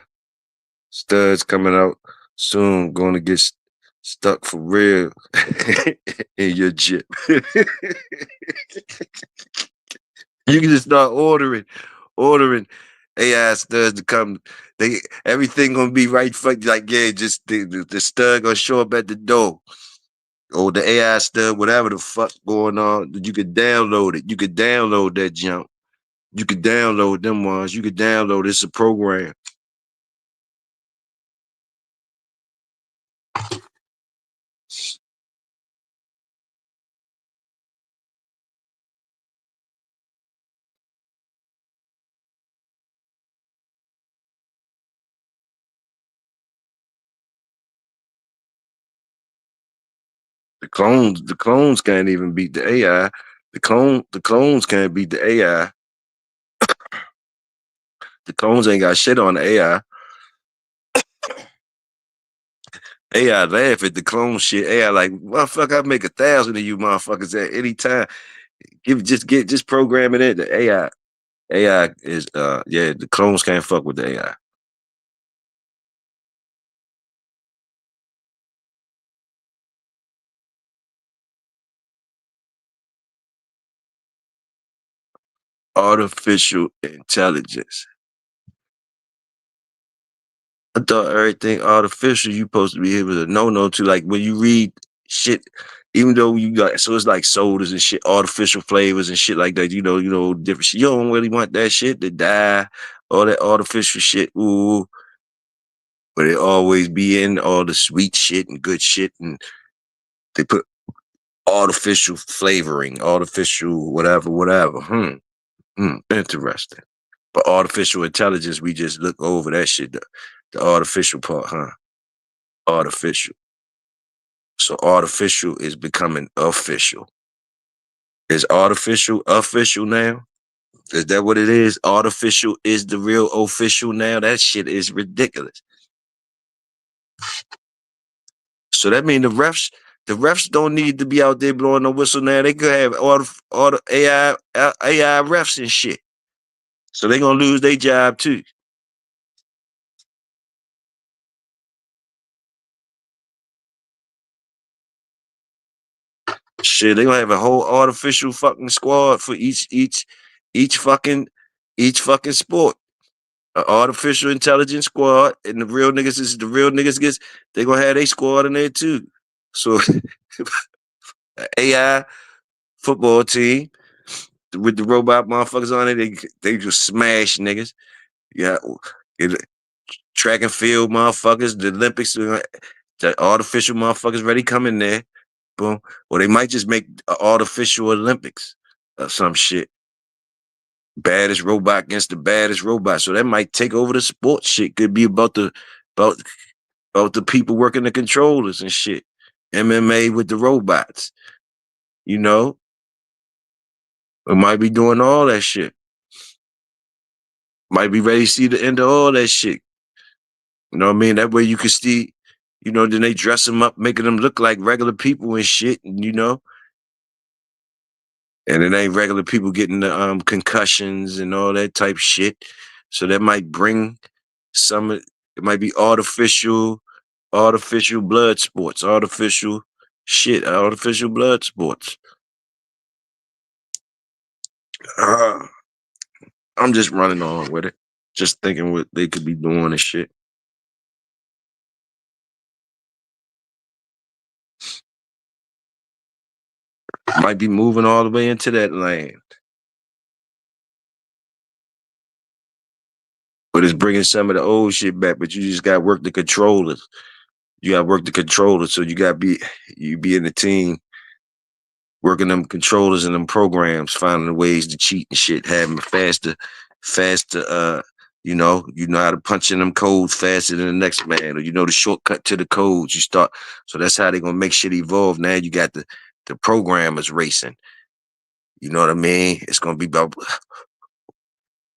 studs coming out soon. Going to get stuck for real in your jip. You can just start ordering AI studs to come. They everything gonna be right for like yeah, just the stud gonna show up at the door. Or the AI stud, whatever the fuck going on, you could download it. You could download that jump. You could download them ones. You could download it's a program. The clones can't even beat the AI. The clones can't beat the AI. The clones ain't got shit on the AI. AI laugh at the clone shit. AI like, motherfucker, I make 1,000 of you motherfuckers at any time. Just program it in. The AI is yeah, the clones can't fuck with the AI. Artificial intelligence. I thought everything artificial you supposed to be able to no to like when you read shit, even though you got so it's like sodas and shit, artificial flavors and shit like that, different shit. You don't really want that shit to die, all that artificial shit, ooh. But it always be in all the sweet shit and good shit and they put artificial flavoring, artificial whatever. Interesting. But artificial intelligence, we just look over that shit, the artificial part, huh? Artificial. So artificial is becoming official. Is artificial official now? Is that what it is? Artificial is the real official now? That shit is ridiculous. So that means the refs don't need to be out there blowing no whistle now. They could have all the AI refs and shit. So they gonna lose their job too. Shit, they gonna have a whole artificial fucking squad for each fucking sport. An artificial intelligence squad, and the real niggas is the real niggas gets they gonna have their squad in there too. So AI football team with the robot motherfuckers on it, they just smash niggas. Yeah, it, track and field motherfuckers, the Olympics, the artificial motherfuckers ready come in there. Boom. Or they might just make artificial Olympics or some shit. Baddest robot against the baddest robot. So that might take over the sports shit. Could be about about the people working the controllers and shit. MMA with the robots. You know, it might be doing all that shit. Might be ready to see the end of all that shit. You know what I mean? That way you can see, then they dress them up, making them look like regular people and shit, and it ain't regular people getting the concussions and all that type shit. So that might bring it might be artificial blood sports, artificial blood sports. Uh, I'm just running on with it, just thinking what they could be doing and shit. Might be moving all the way into that land, but it's bringing some of the old shit back. But you just got to work the controllers. You got to work the controllers, so you be in the team working them controllers and them programs, finding the ways to cheat and shit, having faster, you know how to punch in them codes faster than the next man, or you know the shortcut to the codes. So that's how they're gonna make shit evolve. Now you got the programmers racing. You know what I mean? It's gonna be about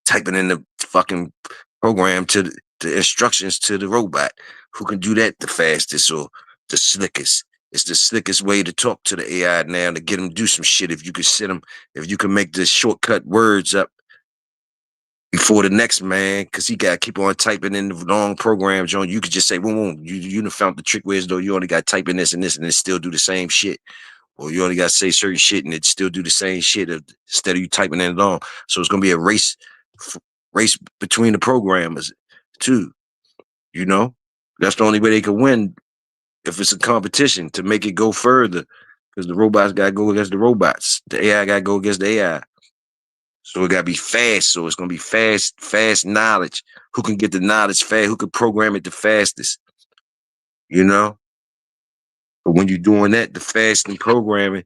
typing in the fucking program to the instructions to the robot who can do that the fastest or the slickest. It's the slickest way to talk to the AI now to get them to do some shit. If you can make the shortcut words up before the next man, because he got to keep on typing in the long programs, John. You could just say, boom, boom, you done found the trick whereas though you only got to type in this and this and it still do the same shit. Or you only got to say certain shit and it still do the same shit instead of you typing it long. So it's going to be a race between the programmers too, you know? That's the only way they can win if it's a competition to make it go further because the robots got to go against the robots. The AI got to go against the AI. So it got to be fast. So it's going to be fast knowledge. Who can get the knowledge fast? Who can program it the fastest? You know? But when you're doing that, the fast and programming,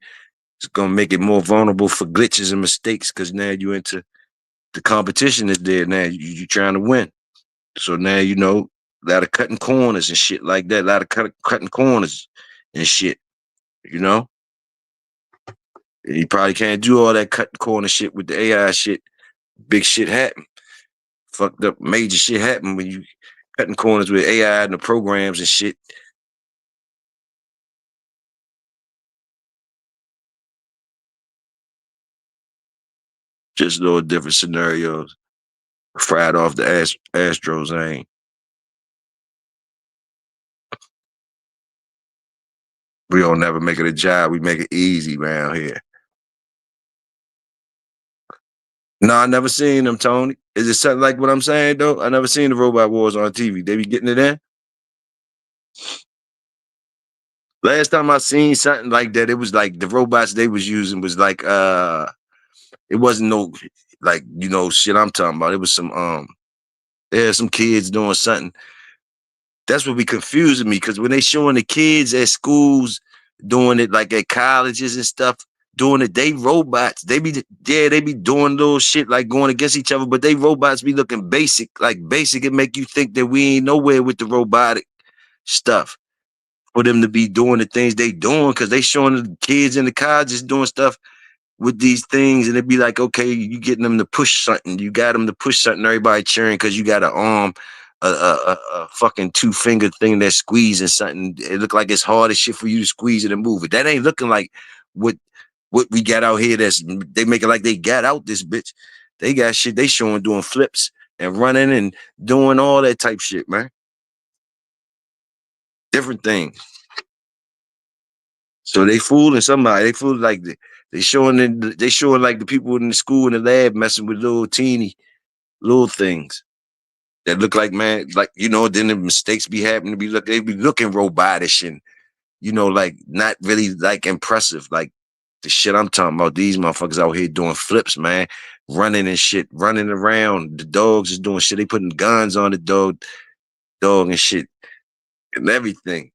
it's going to make it more vulnerable for glitches and mistakes because now you're into the competition is there now. You're trying to win. So now, a lot of cutting corners and shit like that. A lot of cutting corners and shit, you know? And you probably can't do all that cutting corner shit with the AI shit. Big shit happen. Fucked up major shit happen when you cutting corners with AI and the programs and shit. Just little different scenarios. Fried off the Astros ain't. We don't never make it a job. We make it easy around here. No, I never seen them, Tony. Is it something like what I'm saying, though? I never seen the Robot Wars on TV. They be getting it in? Last time I seen something like that, it was like the robots they was using was like it wasn't no like shit I'm talking about. It was there's some kids doing something. That's what be confusing me because when they showing the kids at schools doing it like at colleges and stuff, doing it, they robots. They be doing little shit like going against each other, but they robots be looking basic, like basic and make you think that we ain't nowhere with the robotic stuff. For them to be doing the things they doing because they showing the kids in the colleges doing stuff with these things and it'd be like, okay, you getting them to push something. You got them to push something, everybody cheering because you got an arm, a fucking 2-finger thing that's squeezing something. It look like it's hard as shit for you to squeeze it and move it. That ain't looking like what we got out here they make it like they got out this bitch. They got shit they showing doing flips and running and doing all that type shit, man. Different things. So they fooling somebody. They fooling like they showing like the people in the school in the lab messing with little teeny little things. that look like, man, like, then the mistakes be happening, they be looking robotish and, like not really like impressive. Like the shit I'm talking about, these motherfuckers out here doing flips, man, running and shit, running around. The dogs is doing shit. They putting guns on the dog and shit and everything.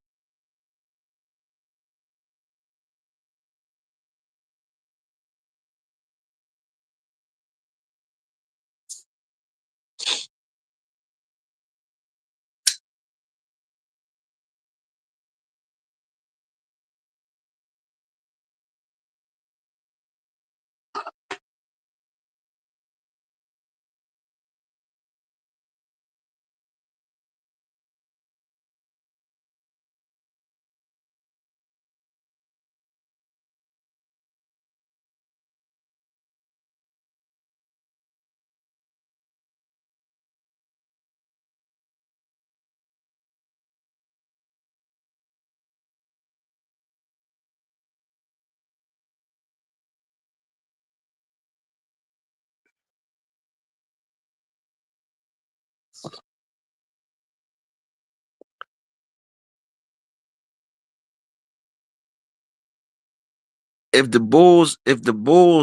If the Bulls,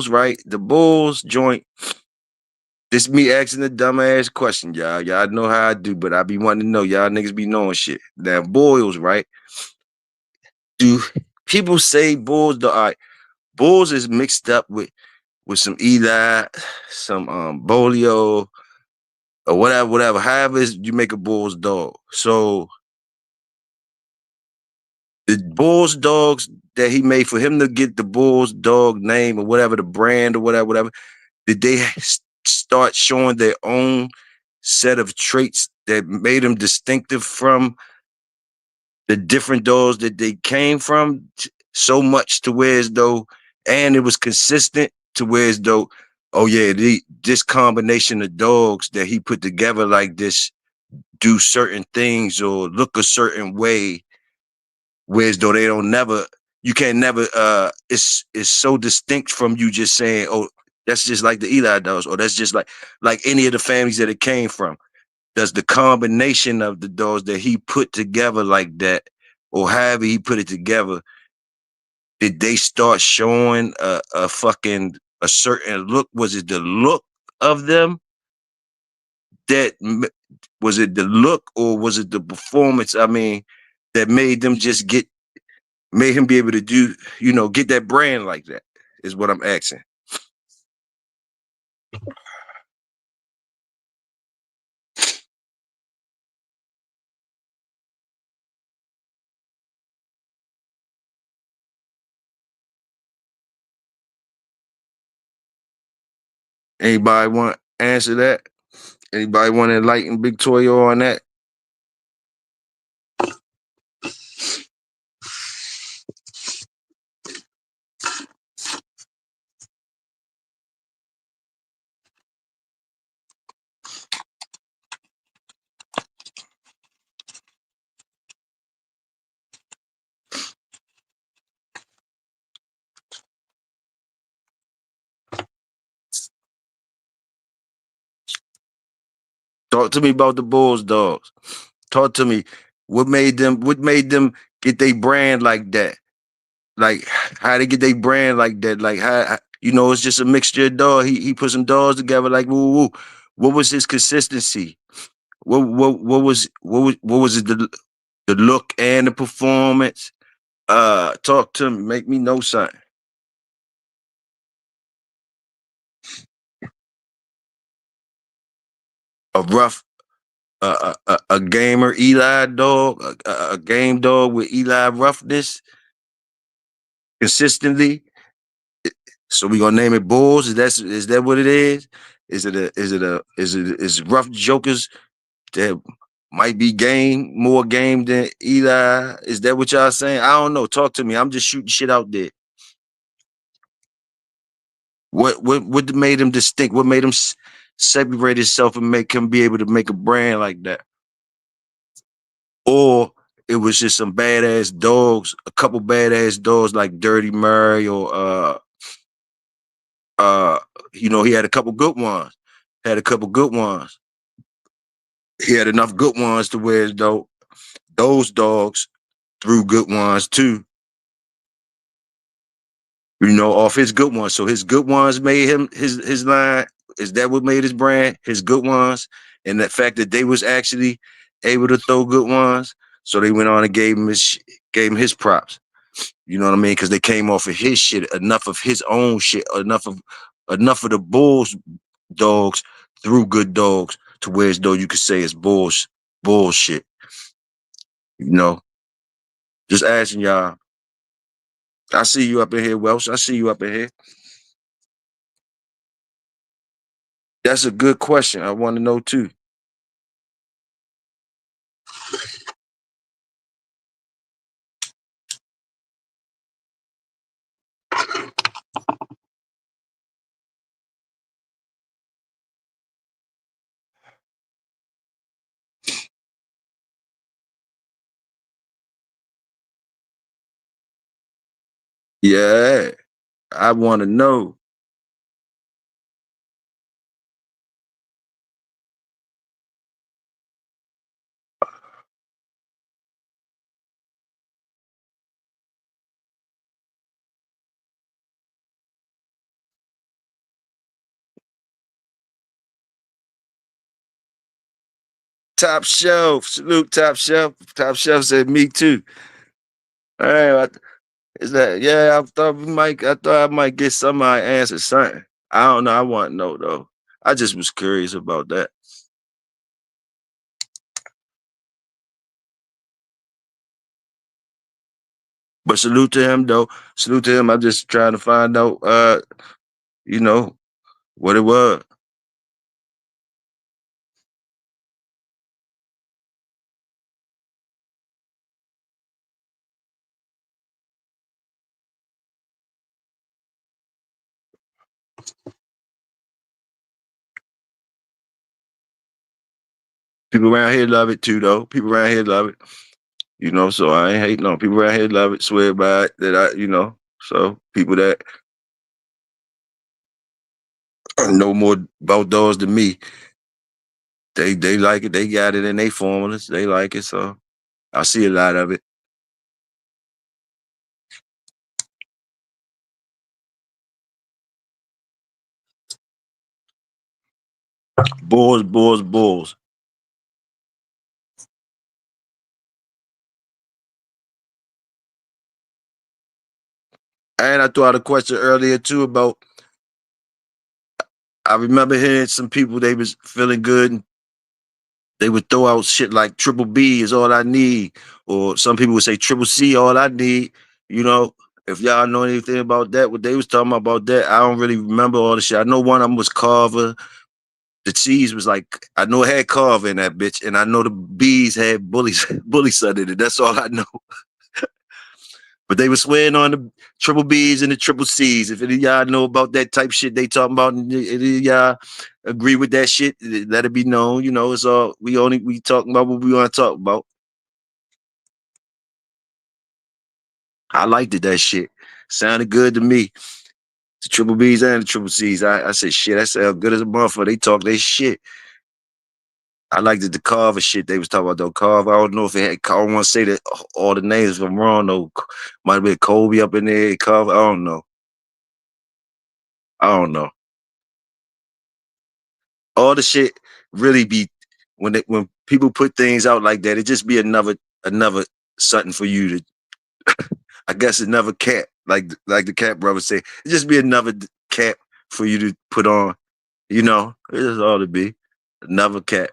right, the Bulls joint, this me asking a dumbass question, y'all. Y'all know how I do, but I be wanting to know. Y'all niggas be knowing shit. Now, Bulls, right? Do people say Bulls? All right, Bulls is mixed up with some Eli, some Bolio, or whatever. However, you make a Bulls dog. So the Bulls dogs that he made for him to get the Bulls dog name or whatever, the brand or whatever, did they start showing their own set of traits that made them distinctive from the different dogs that they came from, so much to where as though, and it was consistent to where as though, oh yeah, this combination of dogs that he put together like this do certain things or look a certain way, whereas though they don't never, you can't never, it's so distinct from you just saying, oh, that's just like the Eli dogs, or that's just like any of the families that it came from. Does the combination of the dogs that he put together like that, or however he put it together, did they start showing a fucking a certain look? Was it the look of them that was it the look, or was it the performance? I mean, that made them just made him be able to do, get that brand like that, is what I'm asking. Anybody want to answer that? Anybody want to enlighten Big Toyo on that? Talk to me about the Bulls dogs. Talk to me. What made them get their brand like that? Like how they get their brand like that? Like how it's just a mixture of dog. He put some dogs together like woo woo. What was his consistency? What was it, the look and the performance? Talk to me, make me know something. A rough a gamer Eli dog, a game dog with Eli roughness consistently. So we gonna name it Bulls. Is that what it is? Is it rough jokers that might be more game than Eli? Is that what y'all saying? I don't know. Talk to me. I'm just shooting shit out there. What made him distinct? What made him separate himself and make him be able to make a brand like that? Or it was just some badass dogs, a couple badass dogs like Dirty Murray, or uh he had a couple good ones. Had a couple good ones. He had enough good ones to where though those dogs threw good ones too. Off his good ones. So his good ones made him his line. Is that what made his brand? His good ones, and the fact that they was actually able to throw good ones. So they went on and gave him his props. You know what I mean? Because they came off of his shit, enough of his own shit, enough of the bulls dogs through good dogs to where as though you could say it's bullshit. You know, just asking y'all. I see you up in here, Welsh. I see you up in here. That's a good question. I want to know too. Yeah, I want to know. Top shelf, salute top shelf. Top shelf said me too. All right, is that yeah? I thought I might get somebody answer something. I don't know. I want to know though. I just was curious about that. But salute to him though. Salute to him. I'm just trying to find out you know, what it was. People around here love it too though. People around here love it. So I ain't hating on people around here love it, swear by it that so people that know more about dogs than me, they like it, they got it in their formulas, they like it, so I see a lot of it. Bulls, bulls, bulls. And I threw out a question earlier too about I remember hearing some people they was feeling good and they would throw out shit like triple B is all I need, or some people would say triple C all I need. You know, if y'all know anything about that, what they was talking about that, I don't really remember all the shit. I know one of them was Carver. The cheese was like I know it had Carver in that bitch, and I know the bees had bullies bully sun in it. That's all I know. But they were swearing on the triple B's and the triple C's. If any of y'all know about that type shit they talking about, and any of y'all agree with that shit, let it be known. It's all we talking about what we want to talk about. I liked it, that shit. Sounded good to me. The triple B's and the triple C's. I said, shit, that sounds good as a motherfucker. They talk their shit. I liked the Carver shit they was talking about though. Carver, I don't know if it had. I don't want to say that all the names if I'm wrong though. Might have been Kobe up in there. Carver, I don't know. I don't know. All the shit really be when people put things out like that. It just be another something for you to. I guess another cap, like the Cap brother say. It just be another cap for you to put on. It is all it be. Another cap.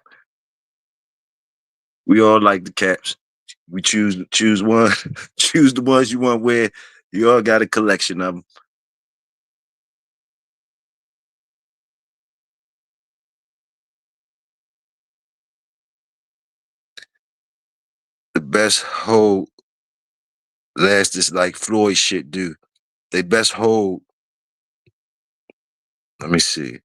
We all like the caps. We choose one, choose the ones you want to wear. You all got a collection of them. The best hold last is like Floyd shit do. They best hold. Let me see.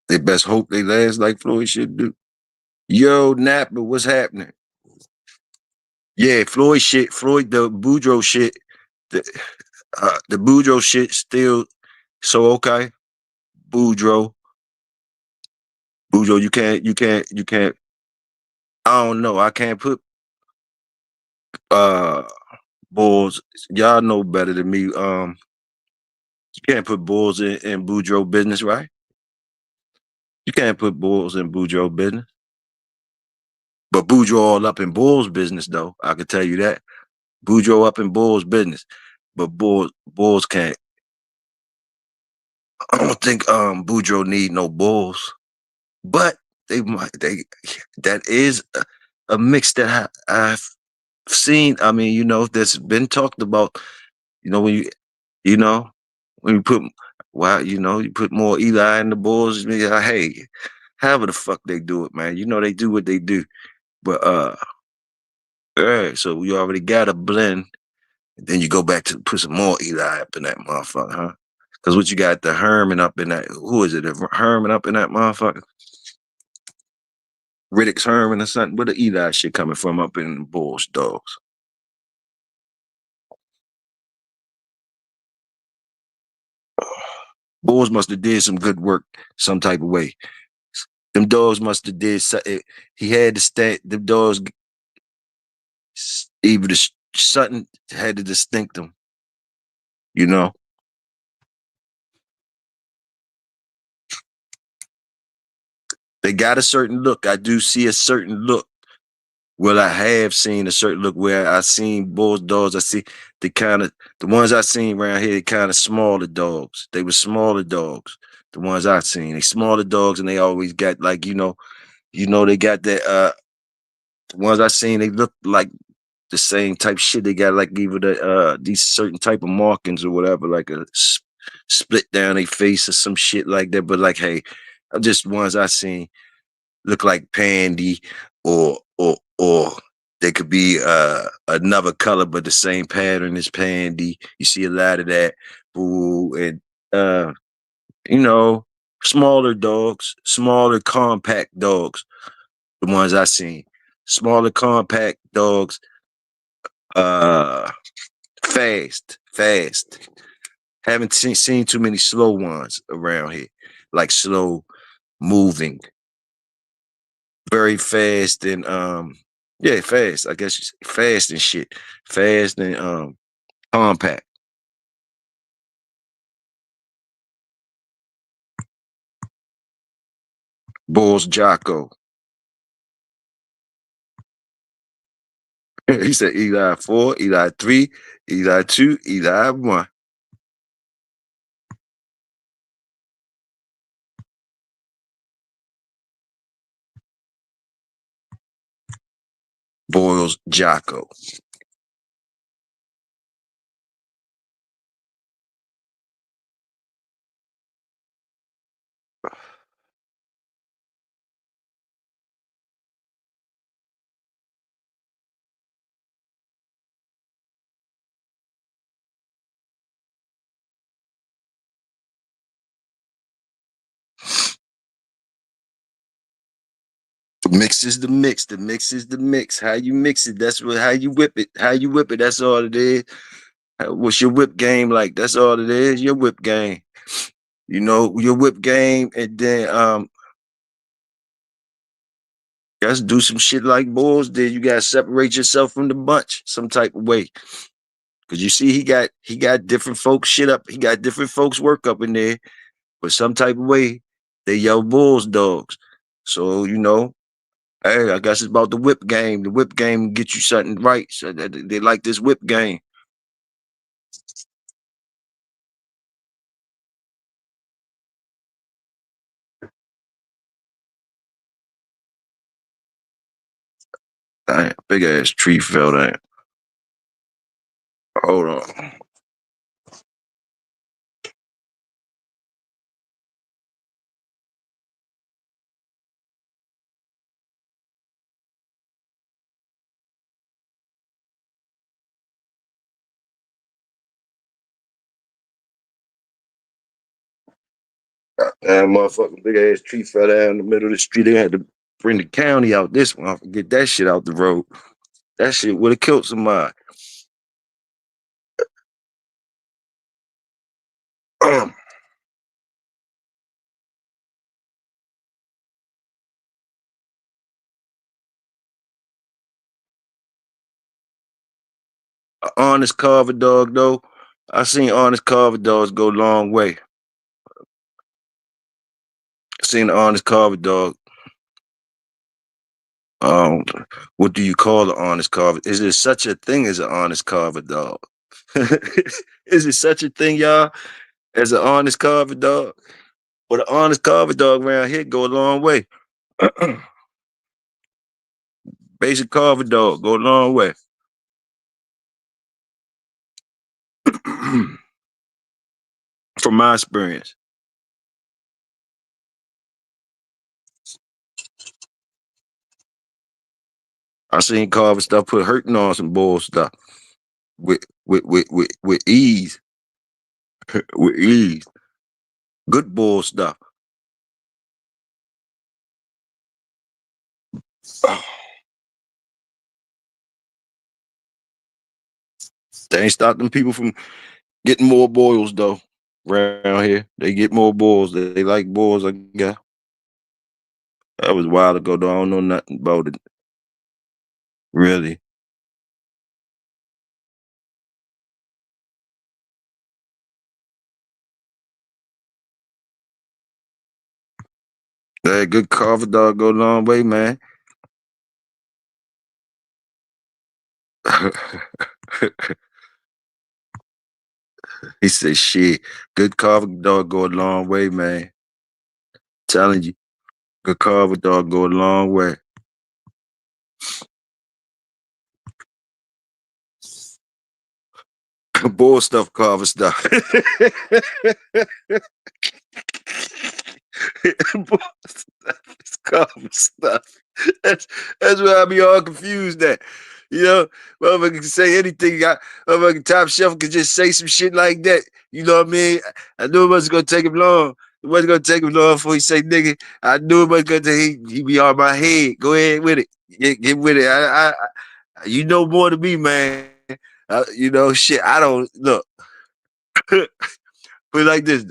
They best hope they last like Floyd shit do. Yo, Napper, what's happening? Yeah, Floyd shit. Floyd, the Boudreaux shit. The Boudreaux shit still so okay. Boudreaux, Boudreaux, you can't. I don't know. I can't put uh Bulls. Y'all know better than me. You can't put Bulls in Boudreaux business, right? You can't put Bulls in Boudreaux business. But Boudreaux all up in Bulls business, though. I can tell you that. Boudreaux up in Bulls business. But Bulls can't. I don't think Boudreaux need no Bulls. But they that is a mix that I've seen. I mean, that's been talked about. When you know, when you put you put more Eli in the Bulls. Hey, however the fuck they do it, man. They do what they do. But yeah, so we already got a blend. And then you go back to put some more Eli up in that motherfucker, huh? Because what you got the Herman up in that? Who is it? The Herman up in that motherfucker? Riddick's Herman or something? Where the Eli shit coming from up in the Bulls dogs? Bulls must have did some good work some type of way. Them dogs must have did something. He had to stand. Them dogs, even the something had to distinct them. You know, they got a certain look. I do see a certain look. Well, I have seen a certain look where I seen Bulls dogs. I see the ones I seen around here, they kind of smaller dogs. They were smaller dogs. The ones I seen, they smaller dogs, and they always got like they got that. The ones I seen, they look like the same type shit. They got like either these certain type of markings or whatever, like a split down their face or some shit like that. But like, hey, just ones I seen look like Pandy or they could be another color but the same pattern as Pandy. You see a lot of that. Boo and uh you know, smaller dogs, smaller compact dogs, the ones I seen. Smaller compact dogs, uh fast. Haven't seen too many slow ones around here. Like slow moving very fast and yeah, fast. I guess fast and shit. Fast and compact. Bulls Jocko. He said Eli 4, Eli 3, Eli 2, Eli 1. Boils Jocko. The mix is the mix. The mix is the mix. How you mix it, that's how you whip it. How you whip it, that's all it is. What's your whip game like? That's all it is. Your whip game. Your whip game, and then guys do some shit like Bulls did. You gotta separate yourself from the bunch some type of way. Cause you see he got different folks shit up. He got different folks work up in there, but some type of way they yell Bulls dogs. So hey, I guess it's about the whip game. The whip game get you something right. So they like this whip game. Damn, big ass tree fell down. Hold on. That motherfucking big ass tree fell down in the middle of the street. They had to bring the county out this one, get that shit out the road. That shit would have killed somebody. A honest carver dog though. I seen honest carver dogs go a long way. I seen the honest carver dog. Um, what do you call an honest carver? Is there such a thing as an honest carver dog? Is there such a thing, y'all, as an honest carver dog? But an honest carver dog around here go a long way. Basic carver dog go a long way. From my experience. I seen carver stuff put hurting on some bull stuff with ease. With ease. Good bull stuff. They ain't stop them people from getting more boils though. Around here, they get more boils. They like boils, I guess. That was a while ago though. I don't know nothing about it. Really. That good carver dog go a long way, man. He said, "Shit, good carver dog go a long way, man. Telling you, good carver dog go a long way." Bull stuff, carver stuff. Bull stuff is carver stuff. That's that's where I be all confused at. You know, motherfucker can say anything. Motherfucking top shelf can just say some shit like that. You know what I mean? I knew it wasn't gonna take him long. It wasn't gonna take him long before he say nigga. I knew it wasn't gonna take he be on my head. Go ahead with it. Get with it. You know more than me, man. You know, shit. I don't look. Put it like this.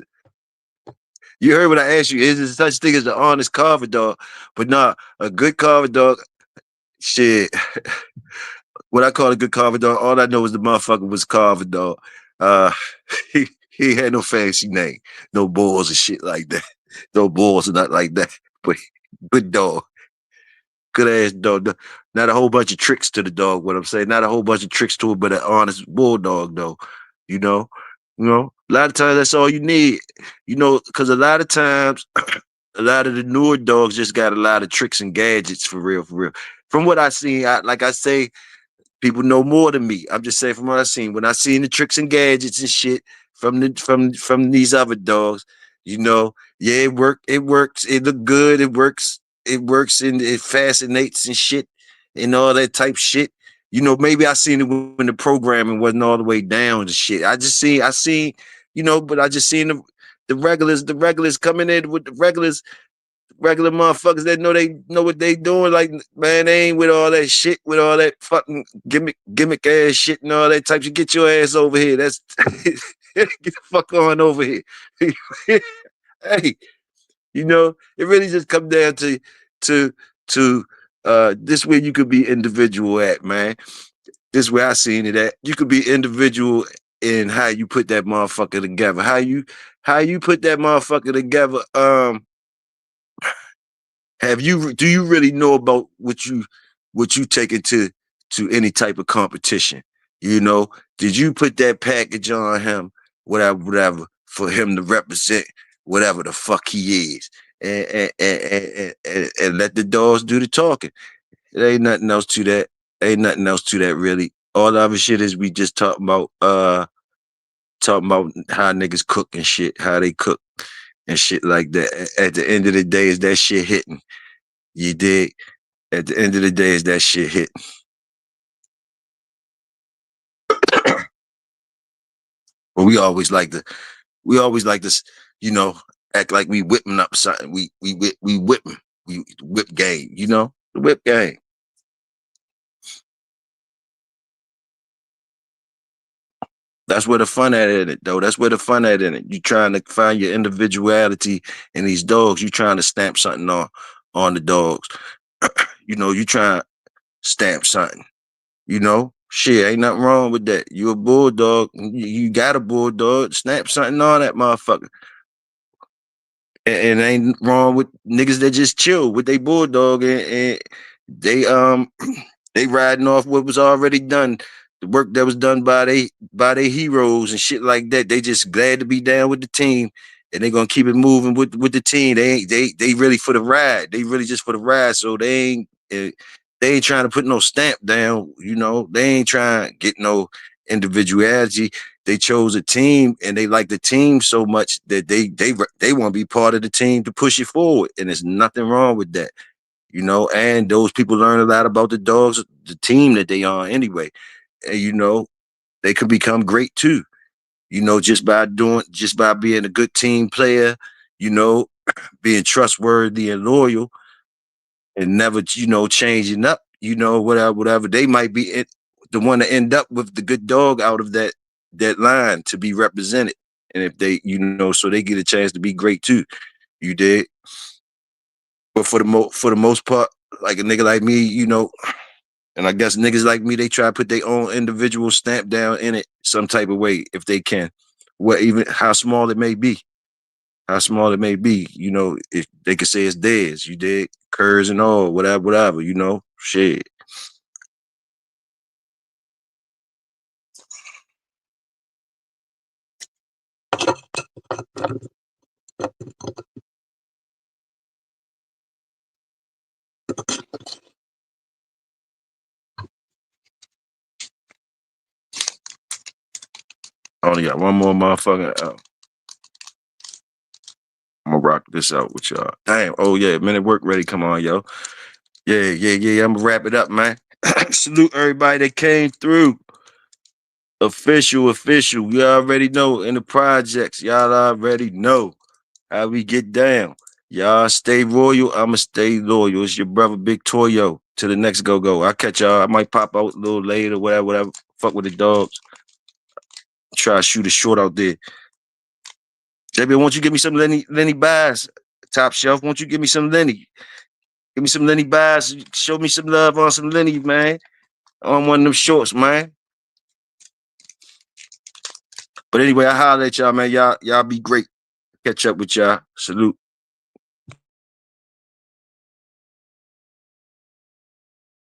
You heard what I asked you. Is there such thing as an honest carver dog? But nah, a good carver dog, shit. What I call a good carver dog, all I know is the motherfucker was carver dog. Uh he had no fancy name, no balls and shit like that. No balls or nothing like that. But good dog. Good ass dog. Not a whole bunch of tricks to the dog, what I'm saying. Not a whole bunch of tricks to it, but an honest bulldog though. You know? A lot of times that's all you need. Because a lot of times a lot of the newer dogs just got a lot of tricks and gadgets for real, for real. From what I seen, like I say, people know more than me. I'm just saying from what I seen. When I seen the tricks and gadgets and shit from these other dogs, yeah, it worked. It works. It looked good. It works. It works and it fascinates and shit and all that type shit. Maybe I seen it when the programming wasn't all the way down and shit. I seen, but I just seen the regulars coming in with the regular motherfuckers that know what they doing. Like, man, they ain't with all that shit, with all that fucking gimmick ass shit and all that type shit. Get your ass over here. That's get the fuck on over here. Hey, it really just come down to to this where you could be individual at, man. This where I seen it at. You could be individual in how you put that motherfucker together. How you put that motherfucker together. Do you really know about what you take it to any type of competition? Did you put that package on him, whatever, for him to represent whatever the fuck he is, and let the dogs do the talking? It ain't nothing else to that. Ain't nothing else to that really. All the other shit is we just talking about how niggas cook and shit, how they cook and shit like that. At the end of the day, is that shit hitting? You dig? At the end of the day, is that shit hit? But we always like to, you know, act like we whipping up something. We whipping. We whip game, the whip game. That's where the fun at in it, though. That's where the fun at in it. You trying to find your individuality in these dogs. You trying to stamp something on the dogs. You know, you trying to stamp something. You know, shit, ain't nothing wrong with that. You a bulldog. You got a bulldog. Snap something on that motherfucker. And ain't wrong with niggas that just chill with they bulldog and they they riding off what was already done, the work that was done by they heroes and shit like that. They just glad to be down with the team and they gonna keep it moving with the team. They really for the ride. They really just for the ride. So they ain't trying to put no stamp down. You know, they ain't trying to get no individuality. They chose a team and they like the team so much that they want to be part of the team to push it forward. And there's nothing wrong with that, you know. And those people learn a lot about the dogs, the team that they are anyway. And you know, they could become great too. You know, just by being a good team player, you know, being trustworthy and loyal and never, you know, changing up, you know, whatever. They might be the one to end up with the good dog out of that line to be represented. And if they, you know, so they get a chance to be great too. You did. But for the most part, like a nigga like me, you know, and I guess niggas like me, they try to put their own individual stamp down in it some type of way if they can. What even how small it may be. How small it may be, you know, if they could say it's theirs, you did, curves and all, whatever, you know, shit. I only got one more motherfucker. I'm gonna rock this out with y'all. Damn. Oh yeah, minute work ready. Come on, yo. Yeah. I'm gonna wrap it up, man. Salute everybody that came through. Official. You already know in the projects. Y'all already know how we get down. Y'all stay royal. I'ma stay loyal. It's your brother Big Toyo. To the next go. I'll catch y'all. I might pop out a little later, whatever. Fuck with the dogs. Try to shoot a short out there. JB, won't you give me some Lenny Bass? Top shelf, won't you give me some Lenny? Give me some Lenny Bass. Show me some love on some Lenny, man. On one of them shorts, man. But anyway, I holler at y'all, man. Y'all be great. Catch up with y'all. Salute.